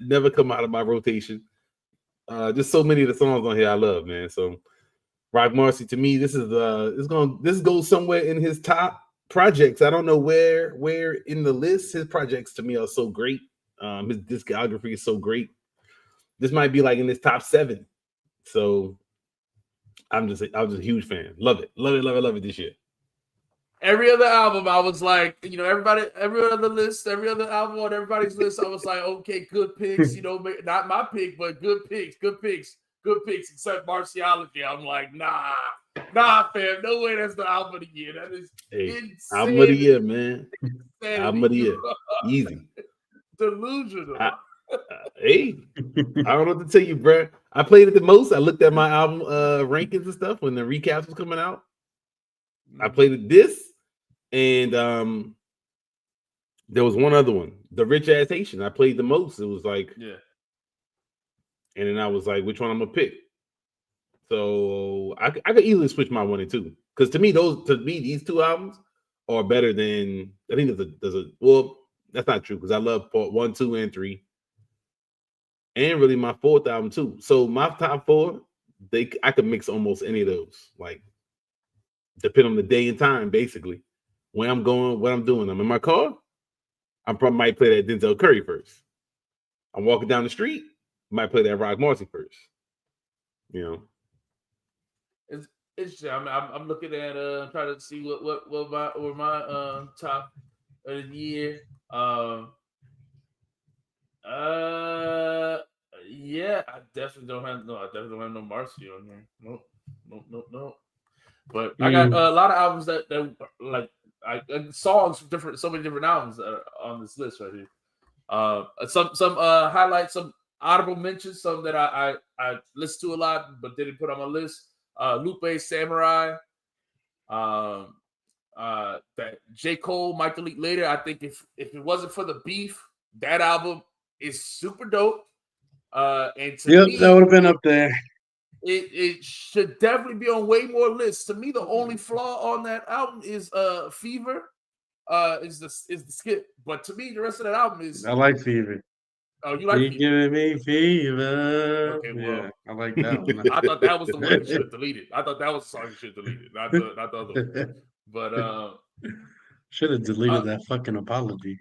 never come out of my rotation. Just so many of the songs on here I love, man. So Rock Marcy, to me, this goes somewhere in his top projects. I don't know where in the list. His projects to me are so great. His discography is so great. this might be like in this top 7. So I was just a huge fan. Love it this year. Every other album, I was like, every other album on everybody's list, I was like, okay, good picks. Not my pick, but good picks, except Martiology. I'm like, nah, fam, no way that's the album of the year. That is insane. Album of the year, man. Album of the year. Easy. Delusional. Hey, I don't know what to tell you, bro. I played it the most. I looked at my album rankings and stuff when the recaps was coming out. I played it this, and there was one other one, the Rich Ass Haitian. I played the most. It was like, yeah. And then I was like, which one I'm gonna pick? So I could easily switch my 1 and 2 because to me these 2 albums are better than I think there's a well that's not true because I love part 1, 2, and 3, and really my 4th album too. So my top 4, I could mix almost any of those, like depending on the day and time, basically. When I'm going, what I'm doing. I'm in my car. I probably might play that Denzel Curry first. I'm walking down the street, might play that Rock Marcy first. It's I'm looking at trying to see what my top of the year. Yeah, I definitely don't have no Marcy on there. Nope. But I got a lot of albums that like songs from so many different albums that are on this list right here. Some highlights, some honorable mentions, some that I listen to a lot but didn't put on my list. Lupe Samurai, that J. Cole might delete later. I think if it wasn't for the beef, that album is super dope. And to me, that would have been up there. It should definitely be on way more lists. To me, the only flaw on that album is Fever. Is the skip. But to me, the rest of that album is. I like Fever. Oh, you like Fever? Giving me fever. Okay, well, yeah, I like that one. I thought that was the one you should have deleted. I thought that was the song you should have deleted, not the other one. But should have deleted that fucking apology.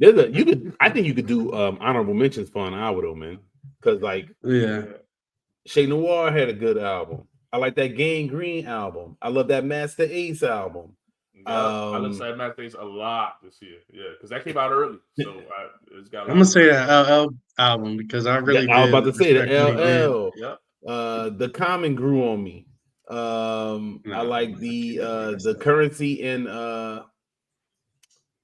I think you could do honorable mentions for an hour though, man. Because yeah. Shay Noir had a good album. I like that Gang Green album. I love that Master Ace album. Yeah, I listened to that Master Ace a lot this year. Yeah, because that came out early. So it's got. I'm gonna say that LL album because I really. I was about to say the LL. Yep. The Common grew on me. I like the Currency and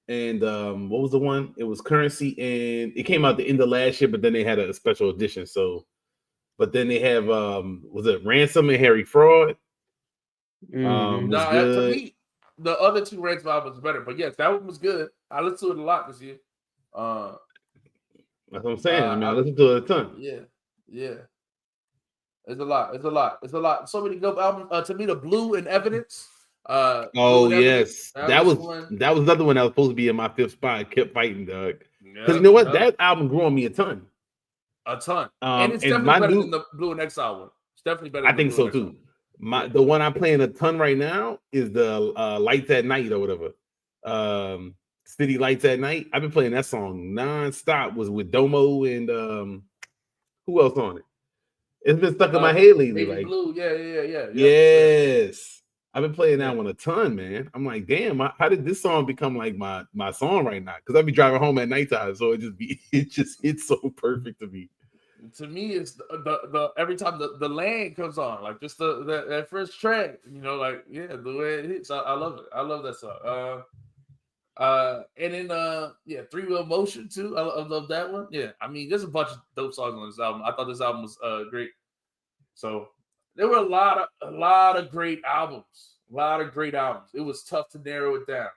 what was the one? It was Currency and it came out the end of last year, but then they had a special edition. So. But then they have was it Ransom and Harry Fraud? To me, the other 2 Ransom albums was better. But yes, that one was good. I listened to it a lot this year. That's what I'm saying. I listened to it a ton. Yeah. It's a lot. So many good albums. To me, the Blue and Evidence. Yes. That was another one that was supposed to be in my 5th spot. I kept fighting, Doug. Because you know what? That album grew on me a ton. And it's definitely better than the Blue and Exile one. It's definitely better. I think so too. The one I'm playing a ton right now is the Lights at Night or whatever. City Lights at Night. I've been playing that song nonstop. Was with Domo and who else on it? It's been stuck in my head lately. Baby Blue. Yeah. Yes. I've been playing that one a ton, man. I'm like, damn, how did this song become like my song right now? Because I be driving home at nighttime, so it just hits so perfect to me. To me, it's the every time the land comes on, like just that first track, the way it hits, I love it. I love that song. And then 3 Wheel Motion too. I love that one. Yeah, I mean, there's a bunch of dope songs on this album. I thought this album was great. So there were a lot of great albums. It was tough to narrow it down.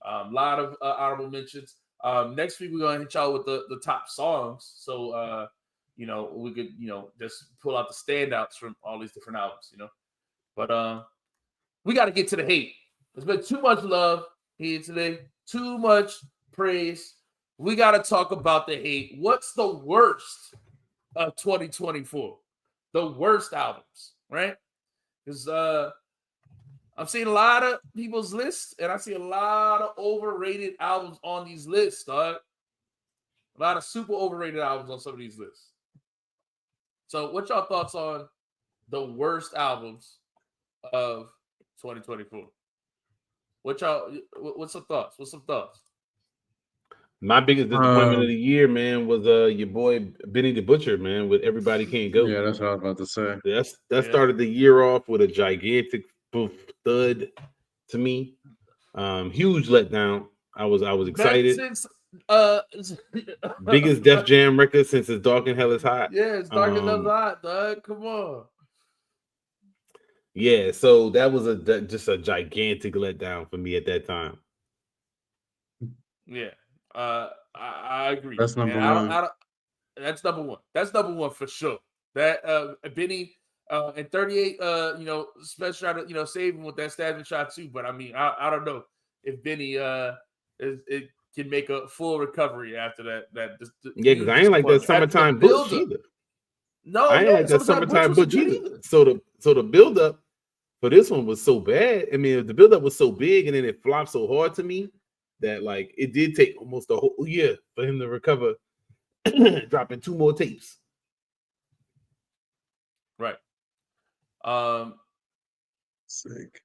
A lot of honorable mentions. Next week we're gonna hit y'all with the top songs. So we could, just pull out the standouts from all these different albums, But we got to get to the hate. There's been too much love here today, too much praise. We got to talk about the hate. What's the worst of 2024? The worst albums, right? Because I'm seeing a lot of people's lists, and I see a lot of overrated albums on these lists, dog. A lot of super overrated albums on some of these lists. So, what y'all thoughts on the worst albums of 2024? What's some thoughts? What's some thoughts? My biggest disappointment of the year, man, was your boy Benny the Butcher, man, with Everybody Can't Go. Yeah, that's what I was about to say. That started the year off with a gigantic thud to me. Huge letdown. I was excited. Biggest Def Jam record since It's Dark and Hell Is Hot. Yeah, It's Dark and Hell Is Hot, dog. Come on. Yeah, so that was just a gigantic letdown for me at that time. Yeah, I agree. That's number one. That's number one. That's number one for sure. That Benny and 38, special try to save him with that stabbing shot too. But I mean, I don't know if Benny it can make a full recovery after that. Yeah, because I ain't like that Summertime Butch either. No, I ain't like that Summertime Butch either. So the build up for this one was so bad. I mean, the build up was so big, and then it flopped so hard to me that like it did take almost a whole year for him to recover, dropping 2 more tapes. Right. Sick.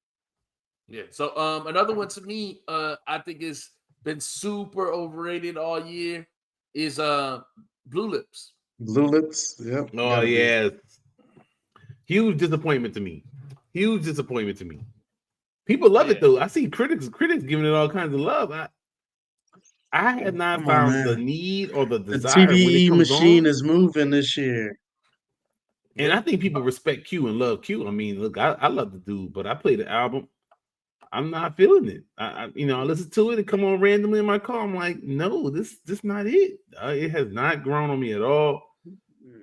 Yeah. So another one to me, I think is been super overrated all year is Blue Lips. Blue Lips, yep. Oh yeah. Huge disappointment to me. People love it though. I see critics giving it all kinds of love. I have not found the need or the desire. The TVE machine is moving this year. And I think people respect Q and love Q. I mean, look, I love the dude, but I play the album. I'm not feeling it. I listen to it and come on randomly in my car. I'm like, no, this not it. It has not grown on me at all.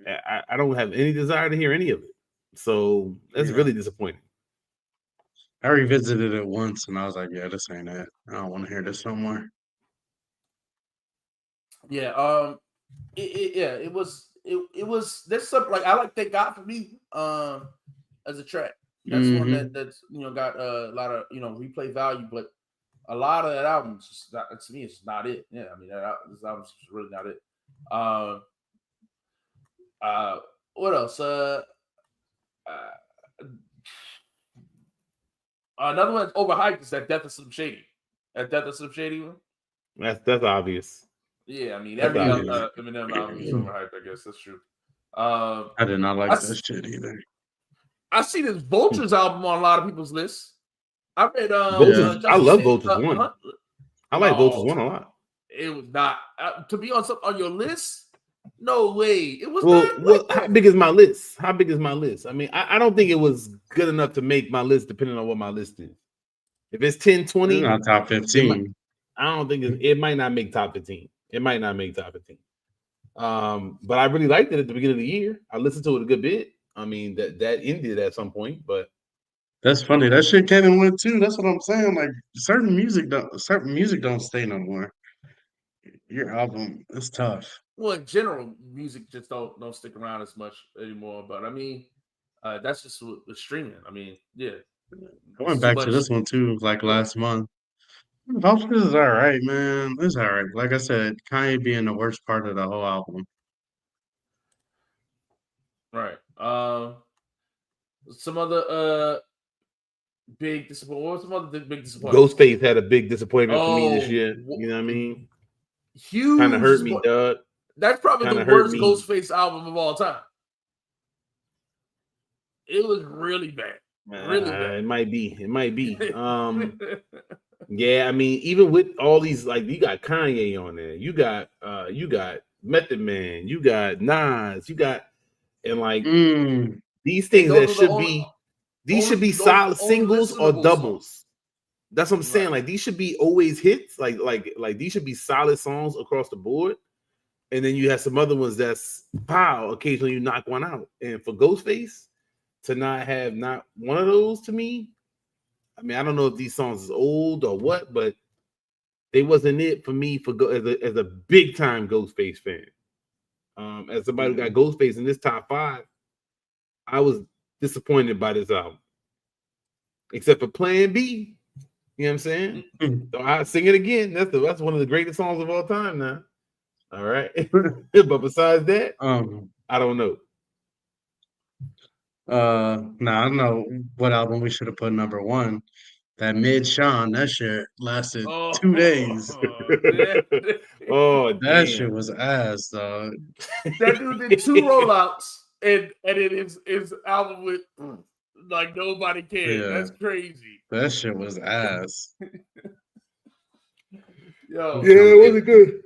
I don't have any desire to hear any of it. So that's really disappointing. I revisited it once and I was like, yeah, this ain't it. I don't want to hear this no more. Yeah. It was. There's something like I like Thank God for Me as a track. That's one that's got a lot of replay value, but a lot of that album is just not, to me, it's not it. Yeah, I mean this album's just really not it. What else? Another one that's overhyped is that Death of Slim Shady. That Death of Slim Shady one. That's obvious. Yeah, I mean every Eminem album is overhyped. I guess that's true. I did not like that shit either. I see this Vultures album on a lot of people's lists. I read Vultures. I love Vultures 1. I like Vultures 1 a lot. It was not to be on your list. No way. It was not. How big is my list? I mean, I don't think it was good enough to make my list depending on what my list is. If it's 10, 20, it's not top 15. I don't think it might not make top 15. But I really liked it at the beginning of the year. I listened to it a good bit. I mean, that ended at some point, but that's funny. That shit came and went too. That's what I'm saying. Like certain music don't stay no more. Your album is tough. Well, in general, music just don't stick around as much anymore. But I mean, that's just with streaming. I mean, yeah. I went back to this one too, like last month. Vultures is all right, man. It's all right. Like I said, Kanye being the worst part of the whole album. Right. Some other big disappointment. What was some other big disappointment? Ghostface had a big disappointment for me this year. You know what I mean? Huge. Kind of hurt me, dog. That's probably the worst Ghostface album of all time. It was really bad. Really bad. It might be. Yeah, I mean, even with all these, like, you got Kanye on there, you got Method Man, you got Nas, and like these things that should be solid singles or doubles. That's what I'm saying. Like these should be always hits. Like these should be solid songs across the board. And then you have some other ones that's pow. Occasionally you knock one out. And for Ghostface to not have not one of those, to me, I mean, I don't know if these songs is old or what, but they wasn't it for me as a big time Ghostface fan. As somebody who got Ghostface in this top 5, I was disappointed by this album. Except for Plan B. You know what I'm saying? So I sing it again. That's one of the greatest songs of all time now. All right. But besides that, I don't know. Now I know what album we should have put number one. That Mid Sean, that shit lasted 2 days. Oh, yeah. Oh That shit damn. was ass, dog. That dude did 2 rollouts and it is his album with like nobody cared. Yeah, That's crazy. that shit was ass. I'm Yo, trying Yeah, to it think. wasn't good.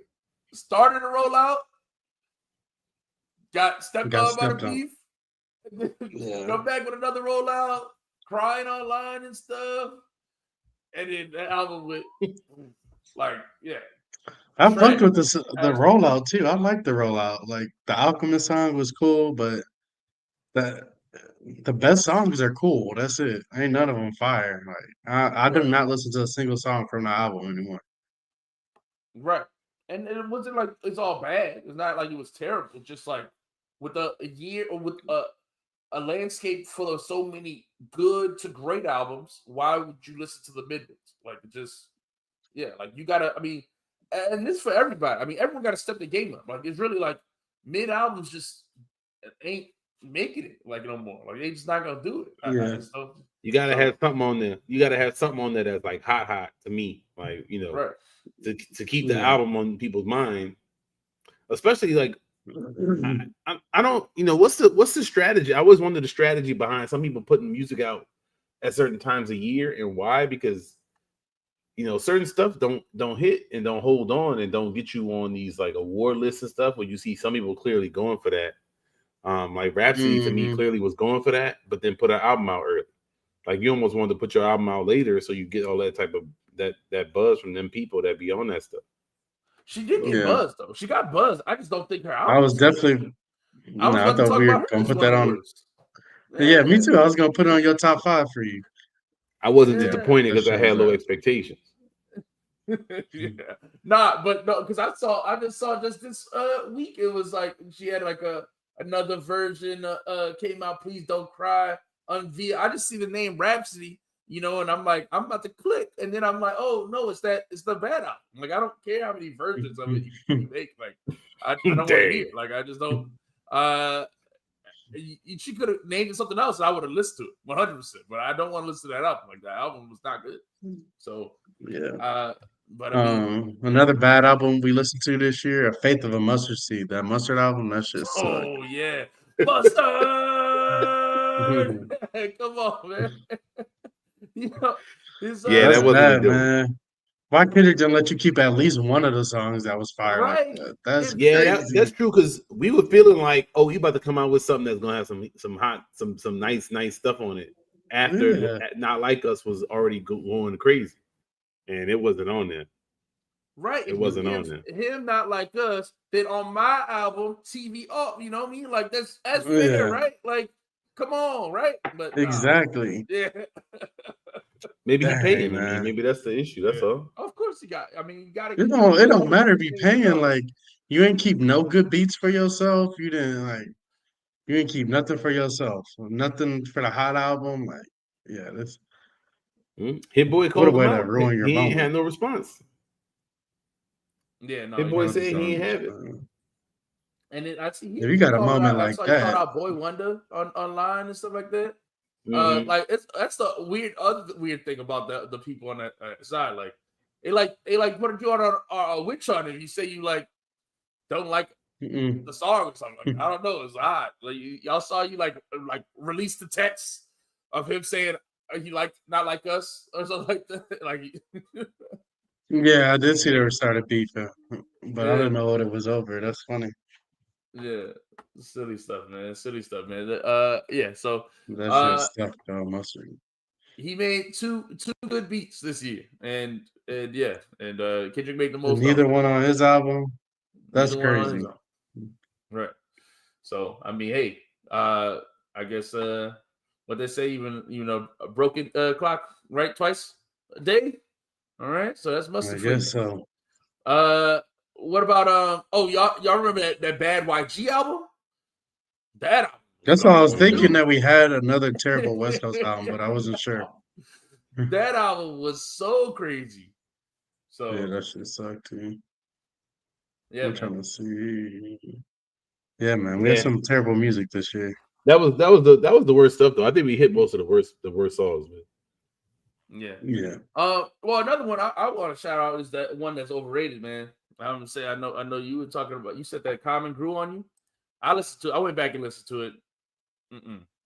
started a rollout, got stepped Got on by the stepped on. beef, and then Yeah. come back with another rollout, crying online and stuff. And then the album with like, yeah, I fucked trash. with the rollout too. I like the rollout. Like the Alchemist song was cool, but the the best songs are cool. That's it. Ain't none of them fire. Like I do Right, not listen to a single song from the album anymore. right. And it wasn't like it's all bad. It's not like it was terrible. Just like with a year or with a landscape full of so many good to great albums, why would you listen to the mid ones? Like it just yeah, like you gotta. I mean, and this for everybody. I mean, everyone got to step the game up. Like it's really like mid albums just ain't making it like no more. Like they just not gonna do it. I Yeah. just don't. You gotta So have something on there. You gotta have something on there that's like hot to me. Like, right, to keep the Yeah. album on people's mind. Especially like I don't, what's the strategy? I always wonder the strategy behind some people putting music out at certain times a year and why, because certain stuff don't hit and don't hold on and don't get you on these like award lists and stuff where you see some people clearly going for that. Like Rhapsody to me Hmm. clearly was going for that, but then put an album out early. Like you almost wanted to put your album out later so you get all that type of that buzz from them people that be on that stuff. she did get Yeah. buzzed though. She got buzzed. I just don't think her I album was was good. definitely I was I about to thought talk we were about her gonna as put one that of the on. worst. Yeah, me Yeah, too. I was gonna put it on your top five for you. I wasn't yeah. disappointed That because I shit had was low ass. expectations. Yeah. Nah, but no, because I just saw just this week. It was like she had like another version came out. Please don't cry on via. I just see the name Rhapsody, and I'm like, I'm about to click, and then I'm like, oh no, it's the bad album. Like I don't care how many versions of it you make. Like I don't want to hear Dang. it. Like I just don't. Uh, she could have named it something else, and I would have listened to it 100%. But I don't want to listen to that album. Like that album was not good. So, Yeah. but I mean, yeah. Another bad album we listened to this year, A Faith of a Mustard Seed. That Mustard album, that shit sucked. Oh yeah, mustard. Come on, man. you know, his Yeah, That's that wasn't a bad, good one. man. Why Kendrick didn't let you keep at least one of the songs that was fire like right. that? That's It, Yeah, that's crazy. true because we were feeling like, oh, he about to come out with something that's gonna have some hot, some nice stuff on it. After Yeah. Not Like Us was already going crazy, and it wasn't on there. right. It If you wasn't give on there. him not like us, then on my album, TV off. You know what I mean? Like that's fair, Yeah. right? Like, come on, right? But nah, Exactly. yeah. Maybe he Dang, paying. I mean, man. maybe that's the issue. That's Yeah. all. Of course you got. I mean, you got to It get don't it paid don't for matter if you everything paying, else. like you ain't keep no good beats for yourself. You didn't keep nothing for yourself. Nothing for the hot album. Like, yeah, this Hit Boy what a called him way to out. ruin your He ain't moment. had no response. Yeah, no, Hit he Boy didn't. said he Understand, ain't have it. understand. And then I see If you he got a called moment out. I like saw he called that, out Boy Wonder on online and stuff like that. Mm-hmm. Like that's the other weird thing about the people on that side. Like they put you on a witch hunt if you say you like don't like mm-mm. the song or something. Like, I don't know. It's odd. Like y'all saw you like release the text of him saying he like not like us or something like that. Like Yeah, I did see they were started beefing, but I yeah. didn't know what it was over. That's funny. Yeah, silly stuff, man. Silly stuff, man. Yeah. So, That shit uh, stuck though, mustard. he made two good beats this year, and yeah, and Kendrick made the And most of neither them. one on his album. That's Neither one on his crazy. own, right? So, I mean, hey, I guess what they say, even a broken clock, right, twice a day. All right, so that's I mustard for you. guess so. Uh, what about Oh, y'all remember that Bad YG album? That album was That's why I something was else thinking too. that we had another terrible West Coast album, but I wasn't sure. That album was so crazy. Yeah, So that shit sucked too. yeah, I'm man. trying to see. Yeah, man, we had Yeah, some terrible music this year. That was the worst stuff though. I think we hit most of the worst songs, man. Yeah. Yeah. Well, another one I want to shout out is that one that's overrated, man. I'm gonna say I know you were talking about. You said that Common grew on you. I went back and listened to it.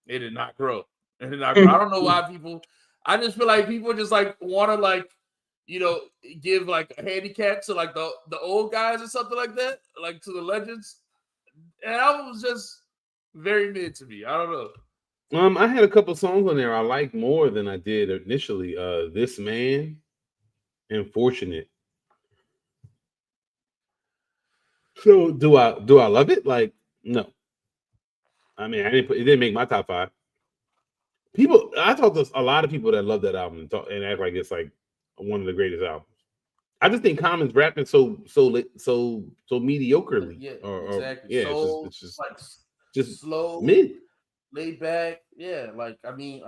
It did not grow. It did not grow. I don't know why people. I just feel like people just like want to like, give like a handicap to like the old guys or something like that, like to the legends. And that was just very mid to me. I don't know. I had a couple songs on there I liked more than I did initially. This Man and Fortunate. So do I love it? Like, no. I mean, it didn't make my top 5. I talked to a lot of people that love that album and act like it's like one of the greatest albums. I just think Common's rapping so mediocrely, Yeah, or exactly. yeah, So it's just like just slow, mid. laid back. Yeah, like I mean,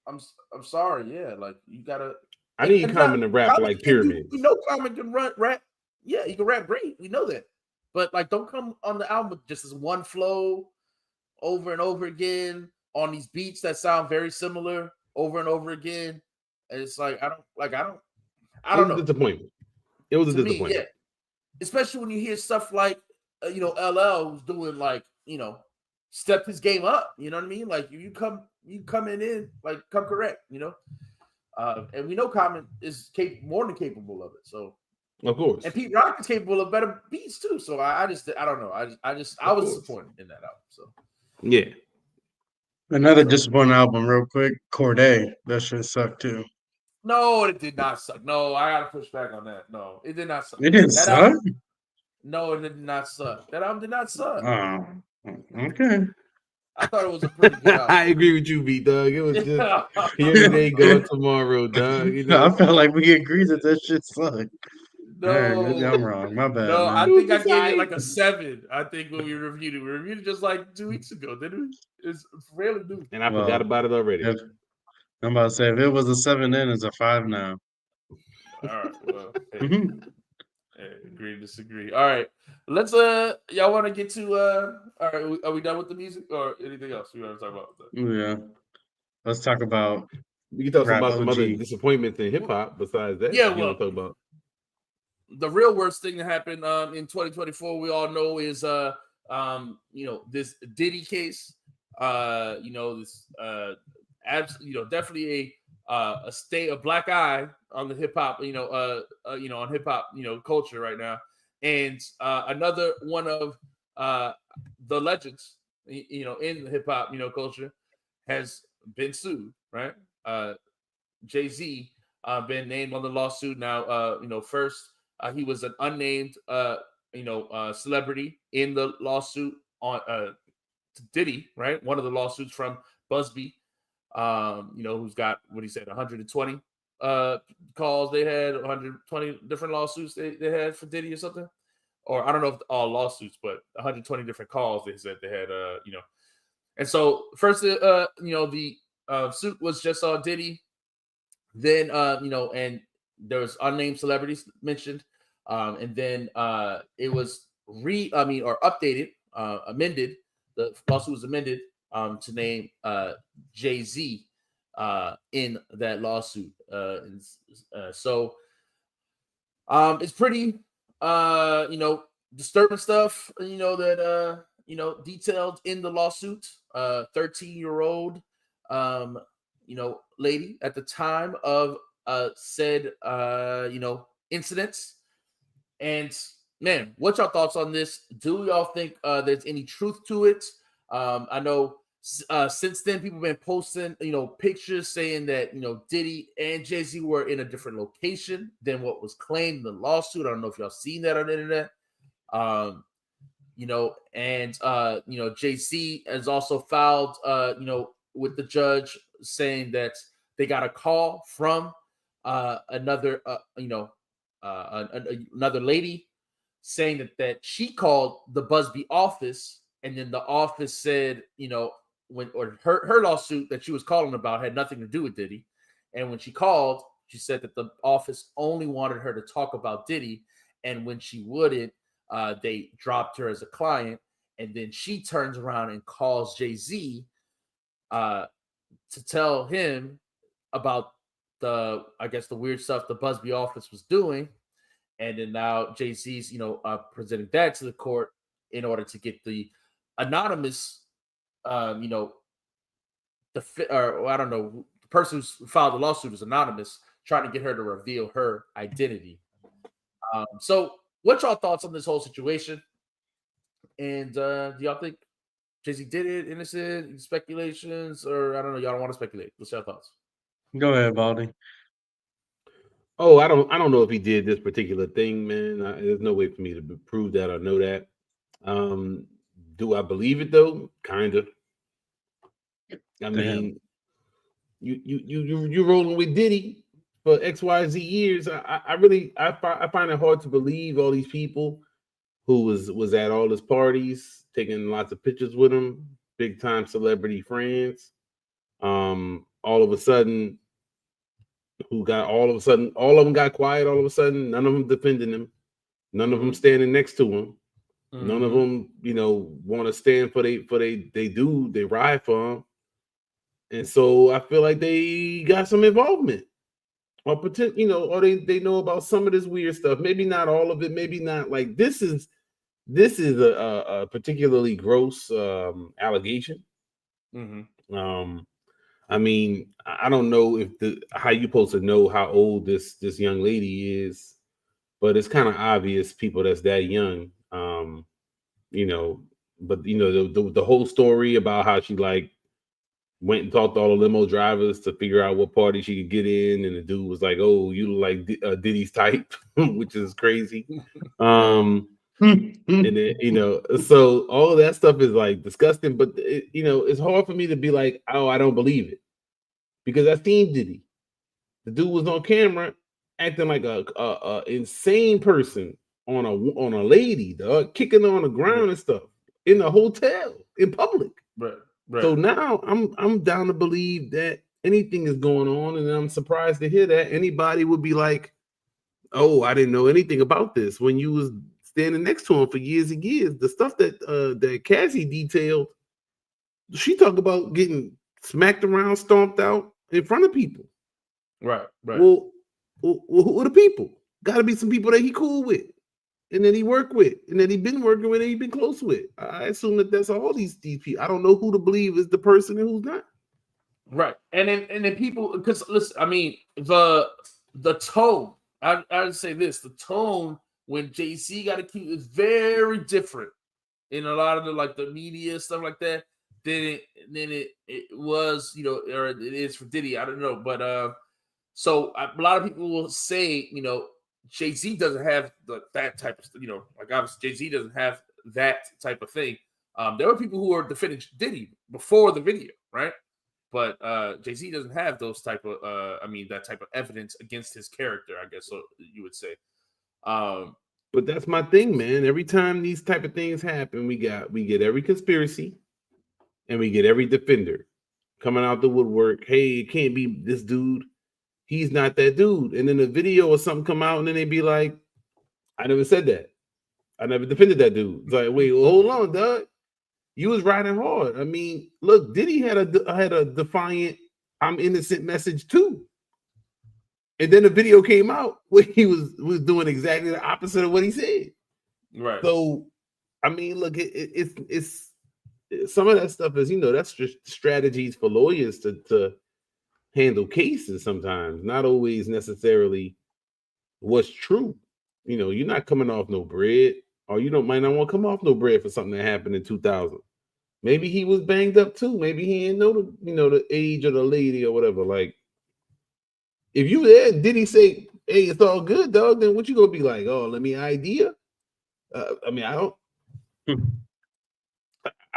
I'm sorry. Yeah, like you gotta. I need And not Common to rap Common like can do. We Pyramids. know Common can rap. Yeah, he can rap great. We know that. But like, don't come on the album with just as one flow over and over again on these beats that sound very similar over and over again. And it's like I It don't was a know. disappointment. It was a To me, yeah, disappointment. especially when you hear stuff like LL who's doing like step his game up. You know what I mean? Like you coming in like come correct. And we know Common is more than capable of it. So Of course, and Pete Rock is capable of better beats too. So I don't know. I of was course. disappointed in that album. So Yeah. Another disappointing album, real quick. Corday. That shit sucked too. no, it did not suck. No, I gotta push back on that. No, it did not suck. It didn't That suck. album, no, it did not suck. That album did not suck. Oh, okay. I thought it was a pretty good album. I agree with you, B Doug. It was just here today, gone tomorrow, Doug. I felt like we agreed that that shit sucked. All right, maybe I'm No, wrong. My bad, no, I man. It was think I just gave it like like a 7. I think when we reviewed it, just like 2 weeks ago, didn't we? It's fairly new. and I forgot Well, about it already. if I'm about to say if it was a 7 then, it's a 5 now. All right, well, hey, Mhm. agree, disagree. All right, let's y'all want to get to all right, are we done with the music or anything else we want to talk about? Yeah. Let's talk about We can talk rap about some other OG. disappointments in hip hop besides that. Yeah, If you want well, to talk about the real worst thing that happened in 2024, we all know is this Diddy case. This definitely a black eye on the hip hop, on hip hop, culture right now. And another one of the legends, in the hip hop, culture has been sued, right? Jay-Z been named on the lawsuit now. First he was an unnamed celebrity in the lawsuit on Diddy, right? One of the lawsuits from Busby, who's got what he said 120 calls. They had 120 different lawsuits they had for Diddy or something. Or I don't know if all lawsuits, but 120 different calls they said they had. And so first, the suit was just on Diddy. Then and there was unnamed celebrities mentioned, and then it was or updated, amended. The lawsuit was amended to name Jay-Z in that lawsuit. So it's pretty disturbing stuff. That detailed in the lawsuit. 13-year-old lady at the time of said incidents. And man, what's your thoughts on this? Do y'all think there's any truth to it? I know since then people have been posting pictures saying that Diddy and Jay-Z were in a different location than what was claimed in the lawsuit. I don't know if y'all seen that on the internet. Jay-Z has also filed with the judge saying that they got a call from another another lady saying that she called the Busby office, and then the office said her lawsuit that she was calling about had nothing to do with Diddy. And when she called, she said that the office only wanted her to talk about Diddy, and when she wouldn't, they dropped her as a client. And then she turns around and calls Jay-Z to tell him about the weird stuff the Busby office was doing, and then now Jay-Z's presenting that to the court in order to get the anonymous or I don't know, the person who filed the lawsuit is anonymous, trying to get her to reveal her identity. So what's y'all thoughts on this whole situation? And do y'all think Jay-Z did it, innocent, speculations, or I don't know, y'all don't want to speculate? What's your thoughts? Go ahead, Baldy. Oh, I don't know if he did this particular thing, man. There's no way for me to prove that or know that. Do I believe it though? Kind of. I mean, you rolling with Diddy for XYZ years. I really I find it hard to believe all these people who was at all his parties, taking lots of pictures with him, big time celebrity friends. All of a sudden, all of them got quiet. All of a sudden, none of them defending him, none of them standing next to him, none of them, want to stand for they ride for him. And so I feel like they got some involvement, or or they know about some of this weird stuff. Maybe not all of it. Maybe not like this is a particularly gross allegation. I mean, I don't know if how you supposed to know how old this young lady is, but it's kind of obvious people that's that young. But the whole story about how she like went and talked to all the limo drivers to figure out what party she could get in, and the dude was like, "Oh, you look like Diddy's type," which is crazy. And then so all of that stuff is like disgusting. But it's hard for me to be like, "Oh, I don't believe it," because I seen Diddy. The dude was on camera acting like a insane person on a lady, dog, kicking on the ground and stuff in a hotel in public. Right. So now I'm down to believe that anything is going on, and I'm surprised to hear that anybody would be like, "Oh, I didn't know anything about this," when you was standing next to him for years and years. The stuff that Cassie detailed, she talked about getting smacked around, stomped out in front of people. Right. Well, who are the people? Got to be some people that he cool with, and that he worked with, and that he been working with, and he been close with. I assume that's all these people. I don't know who to believe is the person and who's not. Right, and then people, because listen, I mean the tone. I'd say this: the tone when JC got accused is very different in a lot of the media stuff like that than it was, or it is for Diddy. I don't know, but so a lot of people will say, Jay-Z doesn't have that type of, like obviously Jay-Z doesn't have that type of thing. There were people who were defending Diddy before the video, right? But Jay-Z doesn't have those type of, that type of evidence against his character, I guess, so you would say. But that's my thing, man. Every time these type of things happen, we get every conspiracy, and we get every defender coming out the woodwork. Hey, it can't be this dude. He's not that dude. And then a video or something come out, and then they be like, "I never said that. I never defended that dude." It's like, wait, well, hold on, Doug. You was riding hard. I mean, look, Diddy had a defiant "I'm innocent" message too. And then the video came out where he was doing exactly the opposite of what he said. Right. So, I mean, look, it's some of that stuff is, that's just strategies for lawyers to handle cases sometimes, not always necessarily what's true. You're not coming off no bread, or might not want to come off no bread for something that happened in 2000. Maybe he was banged up too. Maybe he didn't know the age of the lady or whatever. Like, if you there, did he say, "Hey, it's all good, dog"? Then what you gonna be like? "Oh, let me idea." I mean, I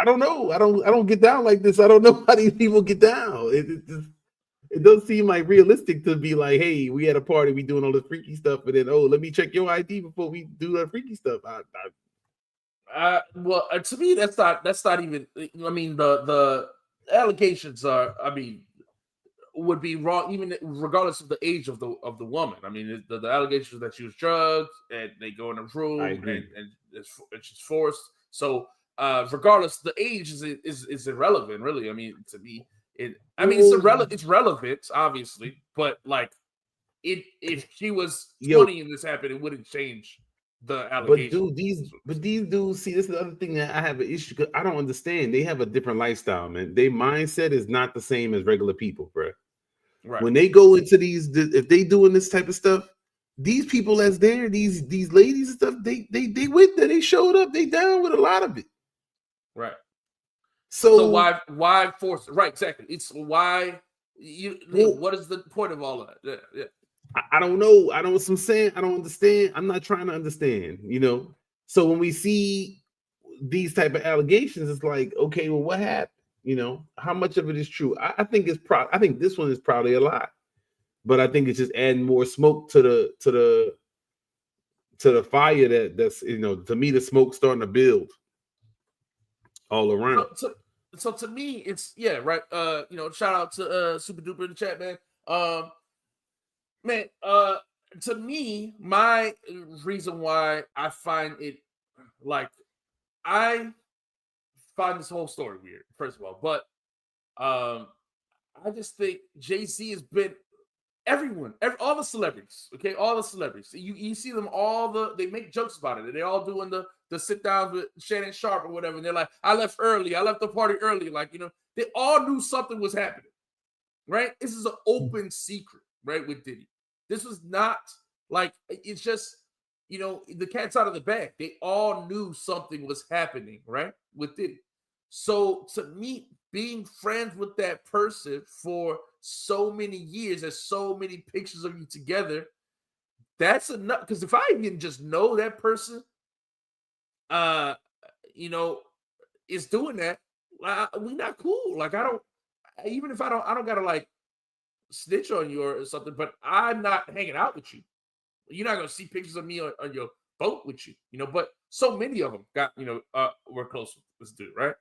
don't know. I don't get down like this. I don't know how these people get down. It doesn't seem like realistic to be like, "Hey, we at a party, we doing all this freaky stuff, and then let me check your ID before we do that freaky stuff." Well, to me, that's not even. I mean, the allegations are, would be wrong, even regardless of the age of the woman. I mean, the allegations that she was drugged and they go in a room and she's forced. So, regardless, the age is irrelevant, really. I mean, to me, I mean, it's relevant, obviously, but like, if she was 20 and this happened, it wouldn't change the allegation. But these dudes, see, this is the other thing that I have an issue. I don't understand. They have a different lifestyle, man. Their mindset is not the same as regular people, bro. Right. When they go into if they doing this type of stuff, these people that's there, these ladies and stuff, they with that, they showed up, they down with a lot of it. Right. So why force it? Right, exactly. It's why what is the point of all of that? Yeah. I don't know. I don't understand. I'm not trying to understand, So when we see these type of allegations, it's like, okay, well, what happened? How much of it is true? I think I think this one is probably a lie, but I think it's just adding more smoke to the fire that's to me, the smoke's starting to build all around. So to me, it's right. Shout out to Super Duper in the chat, man. To me, my reason why I find it I find this whole story weird, first of all, but I just think Jay-Z has been all the celebrities, okay, all the celebrities. You see them they make jokes about it, and they're all doing the sit downs with Shannon Sharp or whatever, and they're like, I left the party early, they all knew something was happening, right? This is an open secret, right, with Diddy. This was not it's just the cat's out of the bag. They all knew something was happening, right, with Diddy. So to me, being friends with that person for so many years, there's so many pictures of you together, that's enough. Because if I even just know that person, is doing that, we not cool. I don't gotta snitch on you or something, but I'm not hanging out with you. You're not gonna see pictures of me on your boat with you, but so many of them were close with this dude, right?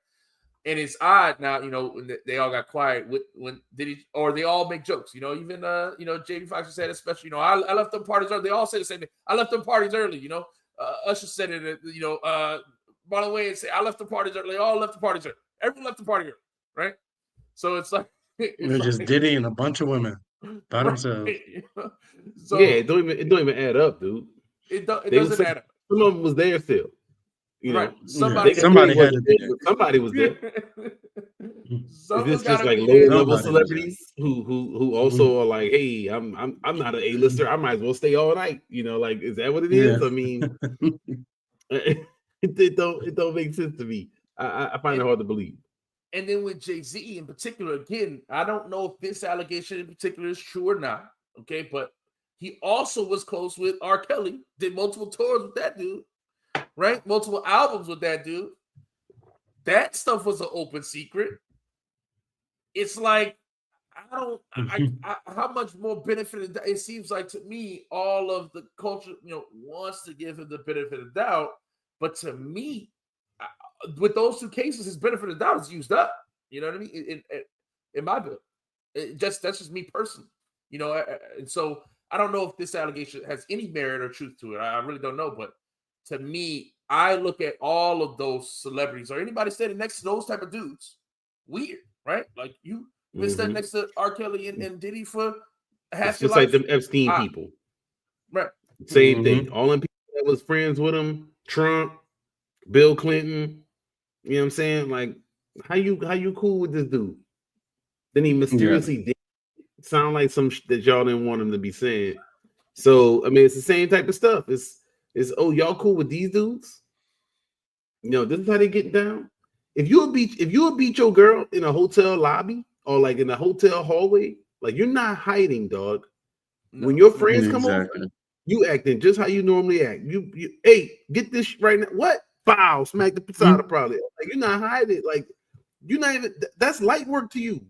And it's odd now, when they all got quiet when Diddy, or they all make jokes, even JD Foxx said, especially, I left them parties early. They all say the same thing. I left them parties early, Usher said it, Marlon Wayans said, I left the parties early. They all left the parties early. Everyone left the party early, right? So it's like it's just Diddy and a bunch of women by themselves. So it don't even add up, dude. It doesn't add up. Some of them was there still. Right. Somebody had to be there. Somebody was there. Is this just like low level celebrities who also are like, hey, I'm not an A-lister. I might as well stay all night. Is that what it is? I mean, it don't make sense to me. I find it hard to believe. And then with Jay-Z in particular, again, I don't know if this allegation in particular is true or not. Okay, but he also was close with R. Kelly, did multiple tours with that dude, right? Multiple albums with that dude. That stuff was an open secret. It's like, how much more benefit? It seems like to me, all of the culture, wants to give him the benefit of the doubt. But to me, with those two cases, his benefit of the doubt is used up. You know what I mean? In my book, that's just me personally. And so I don't know if this allegation has any merit or truth to it. I really don't know. But to me, I look at all of those celebrities or anybody standing next to those type of dudes, weird, right? Like you've been standing next to R. Kelly and Diddy for half your life. It's just like them Epstein people, right? Same thing. All them people that was friends with him, Trump, Bill Clinton. You know what I'm saying? Like, how you cool with this dude? Then he mysteriously did sound like some that y'all didn't want him to be saying. So I mean, it's the same type of stuff. It's y'all cool with these dudes? This is how they getting down. If you would beat your girl in a hotel lobby or like in a hotel hallway, like you're not hiding, dog. No, when your friends come over, you acting just how you normally act. You hey, get this right now. What? Foul, smack the pisada probably. Like you're not hiding. Like you're not even. That's light work to you.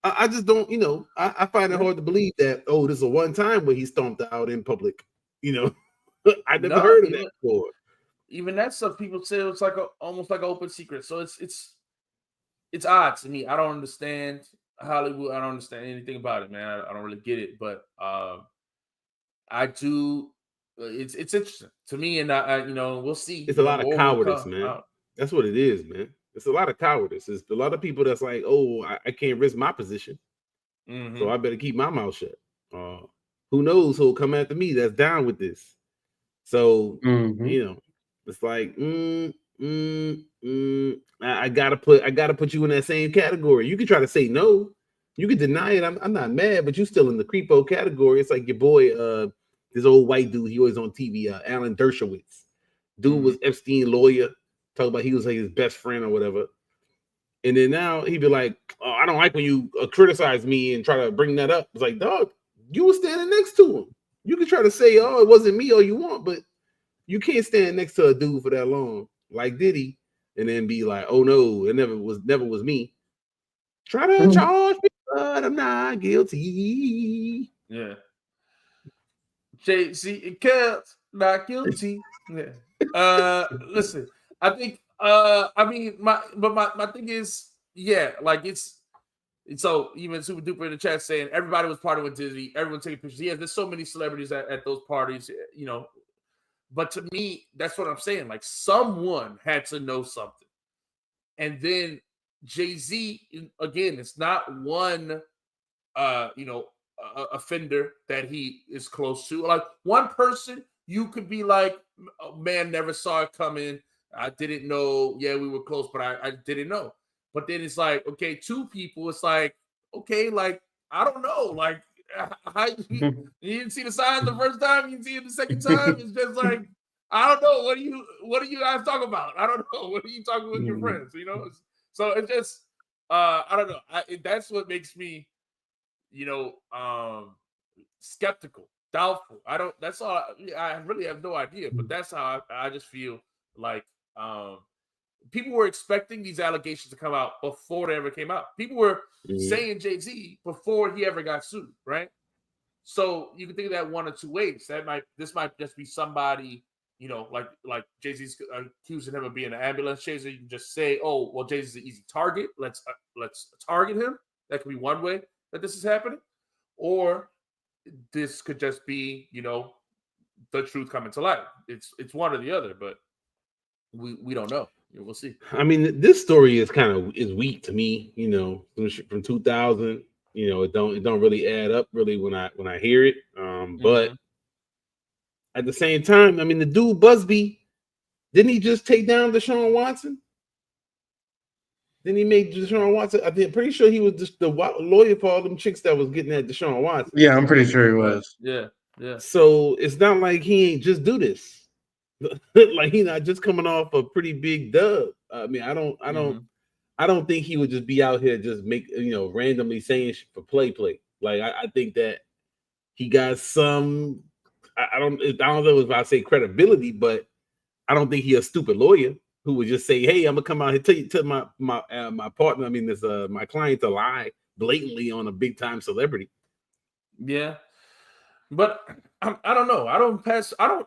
I just don't. I find it hard to believe that. Oh, this is a one time where he stomped out in public. I never heard of that before. Even that stuff, people say it's like almost like an open secret. So it's odd to me. I don't understand Hollywood. I don't understand anything about it, man. I don't really get it, but I do. It's interesting to me, and I we'll see. It's a lot of cowardice, man. That's what it is, man. It's a lot of cowardice. It's a lot of people that's like, oh, I can't risk my position, so I better keep my mouth shut. Who knows who'll come after me that's down with this? So it's like, I gotta put you in that same category. You can try to say no, you can deny it. I'm not mad, but you still in the creepo category. It's like your boy, this old white dude. He always on TV. Alan Dershowitz. Dude was Epstein lawyer. Talk about he was like his best friend or whatever. And then now he'd be like, oh, I don't like when you criticize me and try to bring that up. It's like, dog, you were standing next to him. You can try to say, oh, it wasn't me all you want, but you can't stand next to a dude for that long, like Diddy, and then be like, oh no, it never was me. Try to charge me, but I'm not guilty. Yeah. JC and Kels, not guilty. Yeah. Listen, I think I mean my thing is, yeah, like it's so even Super Duper in the chat saying everybody was partying with Disney, everyone taking pictures. Yeah, there's so many celebrities at those parties, you know. But to me, that's what I'm saying. Like someone had to know something. And then Jay-Z, again, it's not one offender that he is close to. Like one person, you could be like, oh, man, never saw it coming. I didn't know. Yeah, we were close, but I didn't know. But then it's like, okay, two people, it's like, okay, like, I don't know. Like, you didn't see the signs the first time, you didn't see it the second time. It's just like, I don't know. What do you guys talk about? I don't know. What are you talking with your friends? You know? So it's just, I don't know. That's what makes me, skeptical, doubtful. That's all. I really have no idea, but that's how I just feel like people were expecting these allegations to come out before they ever came out. People were saying Jay-Z before he ever got sued, right? So you can think of that one or two ways. This might just be somebody, like Jay-Z's accusing him of being an ambulance chaser. You can just say, oh, well, Jay-Z's an easy target. Let's target him. That could be one way that this is happening. Or this could just be, the truth coming to light. It's one or the other, but we don't know. We'll see. I mean, this story is weak to me. From 2000. It don't really add up really when I hear it. But at the same time, I mean, the dude Busby, didn't he just take down Deshaun Watson? Then he made Deshaun Watson. I'm pretty sure he was just the lawyer for all them chicks that was getting at Deshaun Watson. Yeah, I'm pretty sure he was. Yeah. So it's not like he ain't just do this. Like he's not just coming off a pretty big dub. I mean, I don't think he would just be out here just randomly saying shit for play. Like I think that he got some. I don't know if I say credibility, but I don't think he's a stupid lawyer who would just say, "Hey, I'm gonna come out here tell my partner. I mean, this my client to lie blatantly on a big time celebrity." Yeah, but I don't know. I don't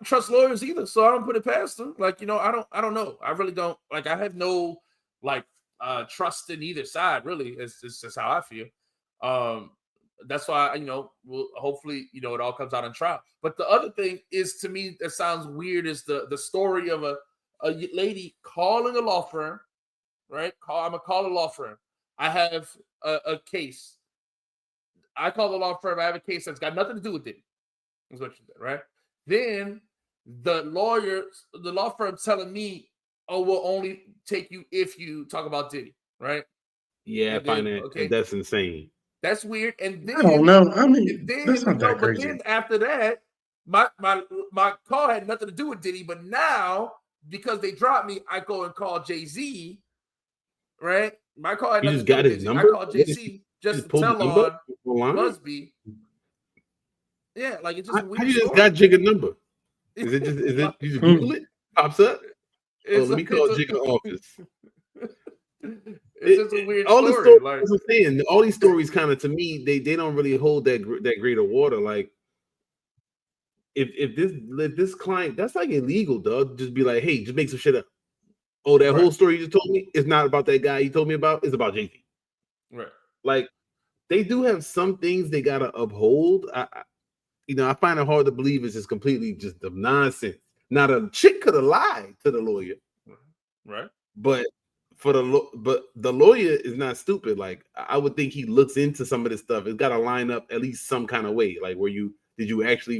trust lawyers either, so I don't put it past them. Like I don't know. I really don't. Like I have no trust in either side. Really, it's just how I feel. That's why we'll hopefully it all comes out in trial. But the other thing is, to me, that sounds weird is the story of a lady calling a law firm, right? I'm gonna call a law firm. I have a case. I call the law firm. I have a case that's got nothing to do with it. Is what you did, right? Then the law firm telling me, "Oh, we'll only take you if you talk about Diddy," right? Yeah, I find that okay. That's insane. That's weird. And then I don't know. I mean, that's not that crazy. But then after that, my call had nothing to do with Diddy, but now because they dropped me, I go and call Jay-Z, right? My call had nothing to do with Diddy. I called Jay-Z just to tell on Busby. Yeah, like it's just a weird how you just got Jigga number? Is it you just Google it? Pops up? Let me call Jigga office. It's just a weird all story. The saying, all these stories kind of, to me, they don't really hold that greater water. Like if this client, that's like illegal, dog. Just be like, hey, just make some shit up. Oh, that whole story you just told me is not about that guy you told me about. It's about Jay-Z. Right. Like they do have some things they gotta uphold. I find it hard to believe it's just completely just the nonsense. Now the chick could have lied to the lawyer, right? But but the lawyer is not stupid. Like I would think he looks into some of this stuff. It's got to line up at least some kind of way. Like were you actually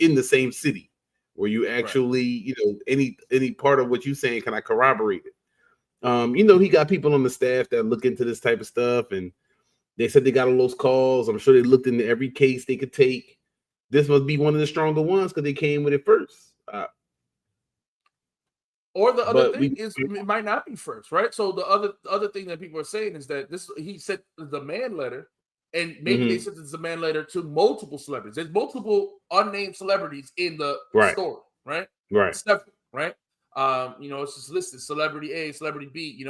in the same city? Were you actually any part of what you saying? Can I corroborate it? He got people on the staff that look into this type of stuff, and they said they got all those calls. I'm sure they looked into every case they could take. This must be one of the stronger ones because they came with it first. Or the other thing is it might not be first, right? So the other thing that people are saying is that he sent the demand letter, and maybe they sent the demand letter to multiple celebrities. There's multiple unnamed celebrities in the story, right? Right. Several, right? It's just listed celebrity A, celebrity B,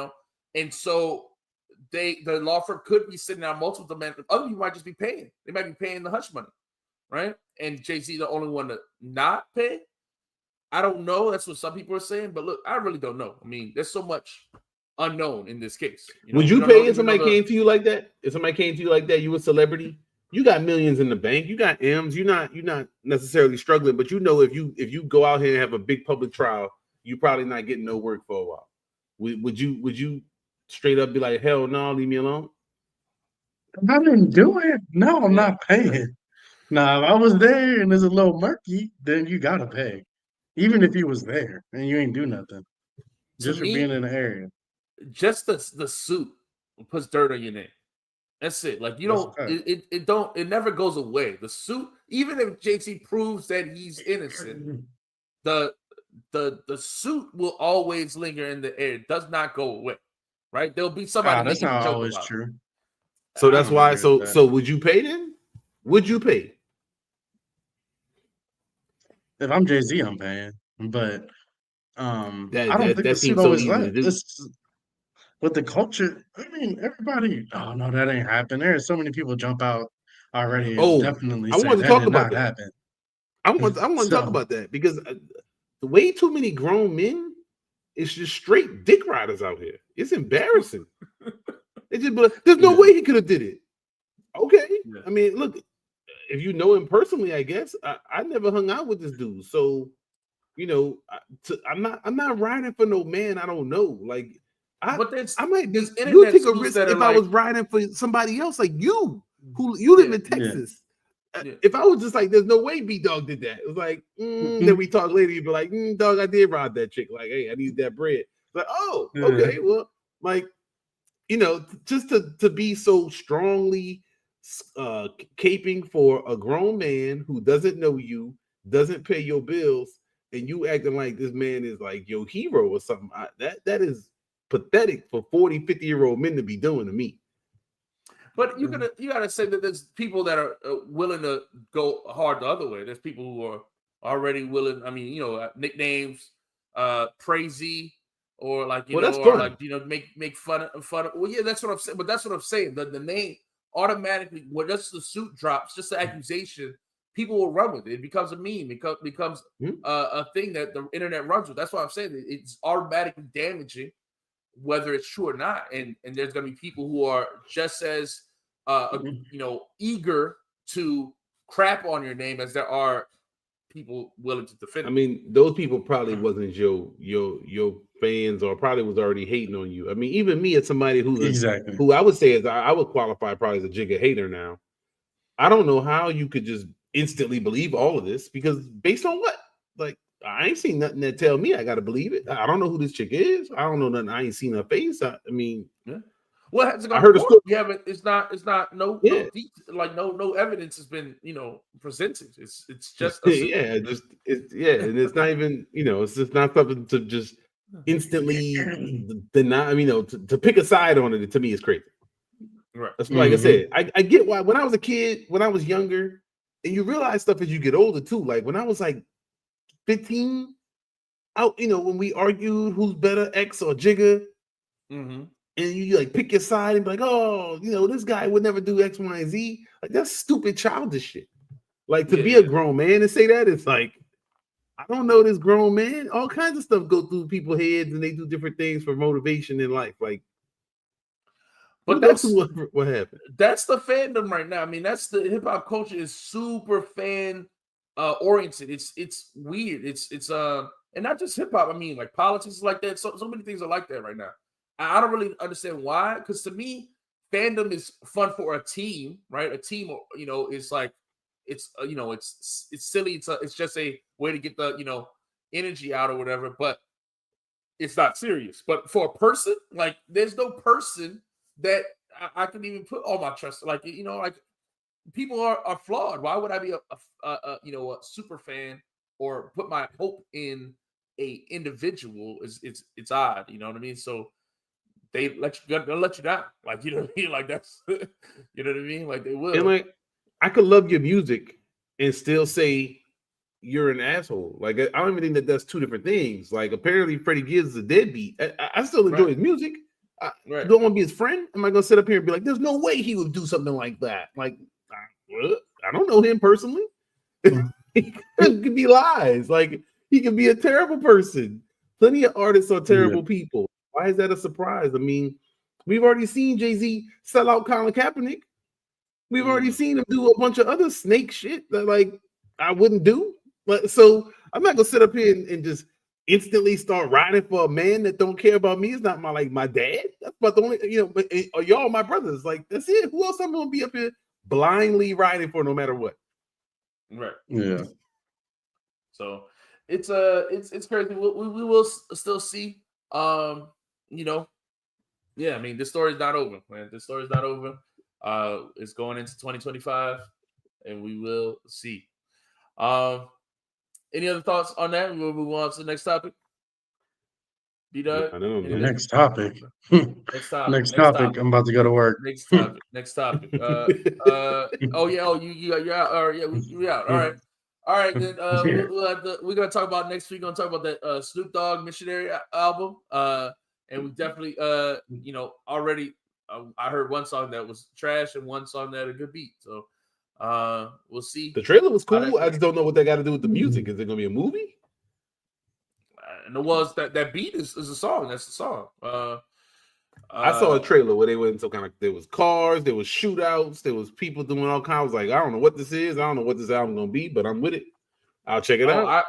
and so the law firm could be sending out multiple demands. Other people might just be paying. They might be paying the hush money, right? And Jay-Z the only one to not pay. I don't know. That's what some people are saying. But look, I really don't know. I mean, there's so much unknown in this case. Would you pay if somebody came to you like that? If somebody came to you like that, you a celebrity. You got millions in the bank. You got M's. You're not necessarily struggling. But if you go out here and have a big public trial, you probably not getting no work for a while. Would you straight up be like, hell no, leave me alone? I didn't do it. No, I'm not paying. Now, if I was there and it's a little murky, then you gotta pay. Even if you was there and you ain't do nothing. Just for being in the area. Just the suit puts dirt on your name. That's it. Like it never goes away. The suit, even if JT proves that he's innocent, the suit will always linger in the air. It does not go away. Right? There'll be somebody that's making not a joke always about true. it. So that's why. So would you pay then? Would you pay? If I'm Jay-Z, I'm paying. But I don't think the suit seems so always easy to do. With the culture, I mean, everybody. Oh no, that ain't happened. There are so many people jump out already and definitely I say want to that talk did about not that. happen. I want to talk about that because way too many grown men. It's just straight dick riders out here. It's embarrassing. It's just there's no way he could have did it. Okay, I mean, look, if you know him personally, I guess I never hung out with this dude, so I'm not riding for no man I don't know. Like, I might just you take a risk if I was riding for somebody else, like you live in Texas. If I was just like, there's no way B Dog did that. It was like, then we talk later. You'd be like, dog, I did ride that chick. Like, hey, I need that bread. Like, oh, okay, well, like, just to be so strongly caping for a grown man who doesn't know you, doesn't pay your bills, and you acting like this man is like your hero or something. That is pathetic for 40, 50-year-old men to be doing to me. But you gotta say that there's people that are willing to go hard the other way. There's people who are already willing. I mean, nicknames, crazy, or like make fun of. Well, yeah, that's what I'm saying. But that's what I'm saying. The name automatically, when just the suit drops, just the accusation, people will run with it. It becomes a meme. It becomes a thing that the internet runs with. That's why I'm saying it's automatically damaging, whether it's true or not, and there's going to be people who are just as eager to crap on your name as there are people willing to defend it. I mean, those people probably wasn't your fans, or probably was already hating on you. I mean, even me as somebody who I would say is I would qualify probably as a jigger hater now. I don't know how you could just instantly believe all of this, because based on what? Like, I ain't seen nothing that tell me I got to believe it. I don't know who this chick is. I don't know nothing. I ain't seen her face. I mean, well, has it gone I heard a story. Yeah, but it's not no evidence has been presented. It's just and it's not even it's just not something to just instantly deny. I mean, to pick a side on it, to me is crazy. Right. That's like I said. I get why when I was a kid, when I was younger, and you realize stuff as you get older too. Like when I was like 15, out, when we argued who's better, X or Jigga, and you like pick your side and be like, oh, this guy would never do X, Y, and Z. Like, that's stupid, childish shit. Like, to be a grown man and say that, it's like, I don't know this grown man. All kinds of stuff go through people's heads, and they do different things for motivation in life. Like, but that's what happened. That's the fandom right now. I mean, that's the hip hop culture is super fan oriented. It's weird. It's and not just hip hop. I mean, like politics is like that. So many things are like that right now. I don't really understand why. Because to me, fandom is fun for a team, right? A team, is like it's it's silly. It's just a way to get the energy out or whatever. But it's not serious. But for a person, like there's no person that I can even put all my trust. Like like people are flawed. Why would I be a super fan or put my hope in a individual? It's odd. You know what I mean? So they gonna let you down. Like you know what I mean? Like that's you know what I mean? Like they And will. like, I could love your music and still say you're an asshole. Like, I don't even think that that's two different things. Like, apparently Freddie Gibbs is a deadbeat. I still enjoy Right. his music. I Right. don't want to be his friend. Am I gonna sit up here and be like, "There's no way he would do something like that"? Like, I don't know him personally. He could be lies. Like, he could be a terrible person. Plenty of artists are terrible people. Why is that a surprise? I mean, we've already seen Jay-Z sell out Colin Kaepernick. We've already seen him do a bunch of other snake shit that like I wouldn't do. But so I'm not gonna sit up here and just instantly start riding for a man that don't care about me. It's not my dad. That's about the only but y'all my brothers. Like that's it. Who else I'm gonna be up here blindly riding for no matter what? Right. Yeah. So it's crazy. We will still see. Yeah. I mean, this story's not over, man. This story's not over. It's going into 2025, and we will see. Any other thoughts on that? We'll move on to the next topic. B-Dog? I don't know. Next topic. Next topic. Next topic. I'm about to go to work. Next topic. Next topic. Oh yeah. Oh, you're out. All right. Yeah, we out. All right. All right. Then we're gonna talk about next week. We're gonna talk about that Snoop Dogg Missionary album. And we definitely already I heard one song that was trash and one song that had a good beat. So we'll see. The trailer was cool. I just don't know what they got to do with the music. Is it gonna be a movie? And it was that beat is a song. That's the song. I saw a trailer where they went into kind of there was cars, there was shootouts, there was people doing all kinds. I was like, I don't know what this is. I don't know what this album gonna be, but I'm with it. I'll check it out.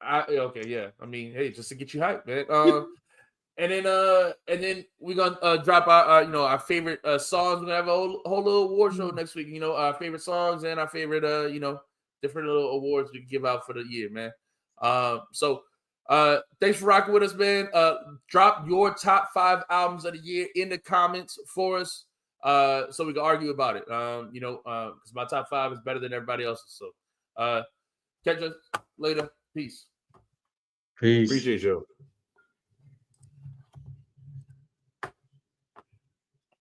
Okay, yeah. I mean, hey, just to get you hyped, man. And then we're gonna drop our favorite songs. We're gonna have a whole little award show next week. Our favorite songs and our favorite different little awards we can give out for the year, man. So thanks for rocking with us, man. Drop your top 5 albums of the year in the comments for us, so we can argue about it. Because my top 5 is better than everybody else's. So catch us later. Peace. Peace. Appreciate you.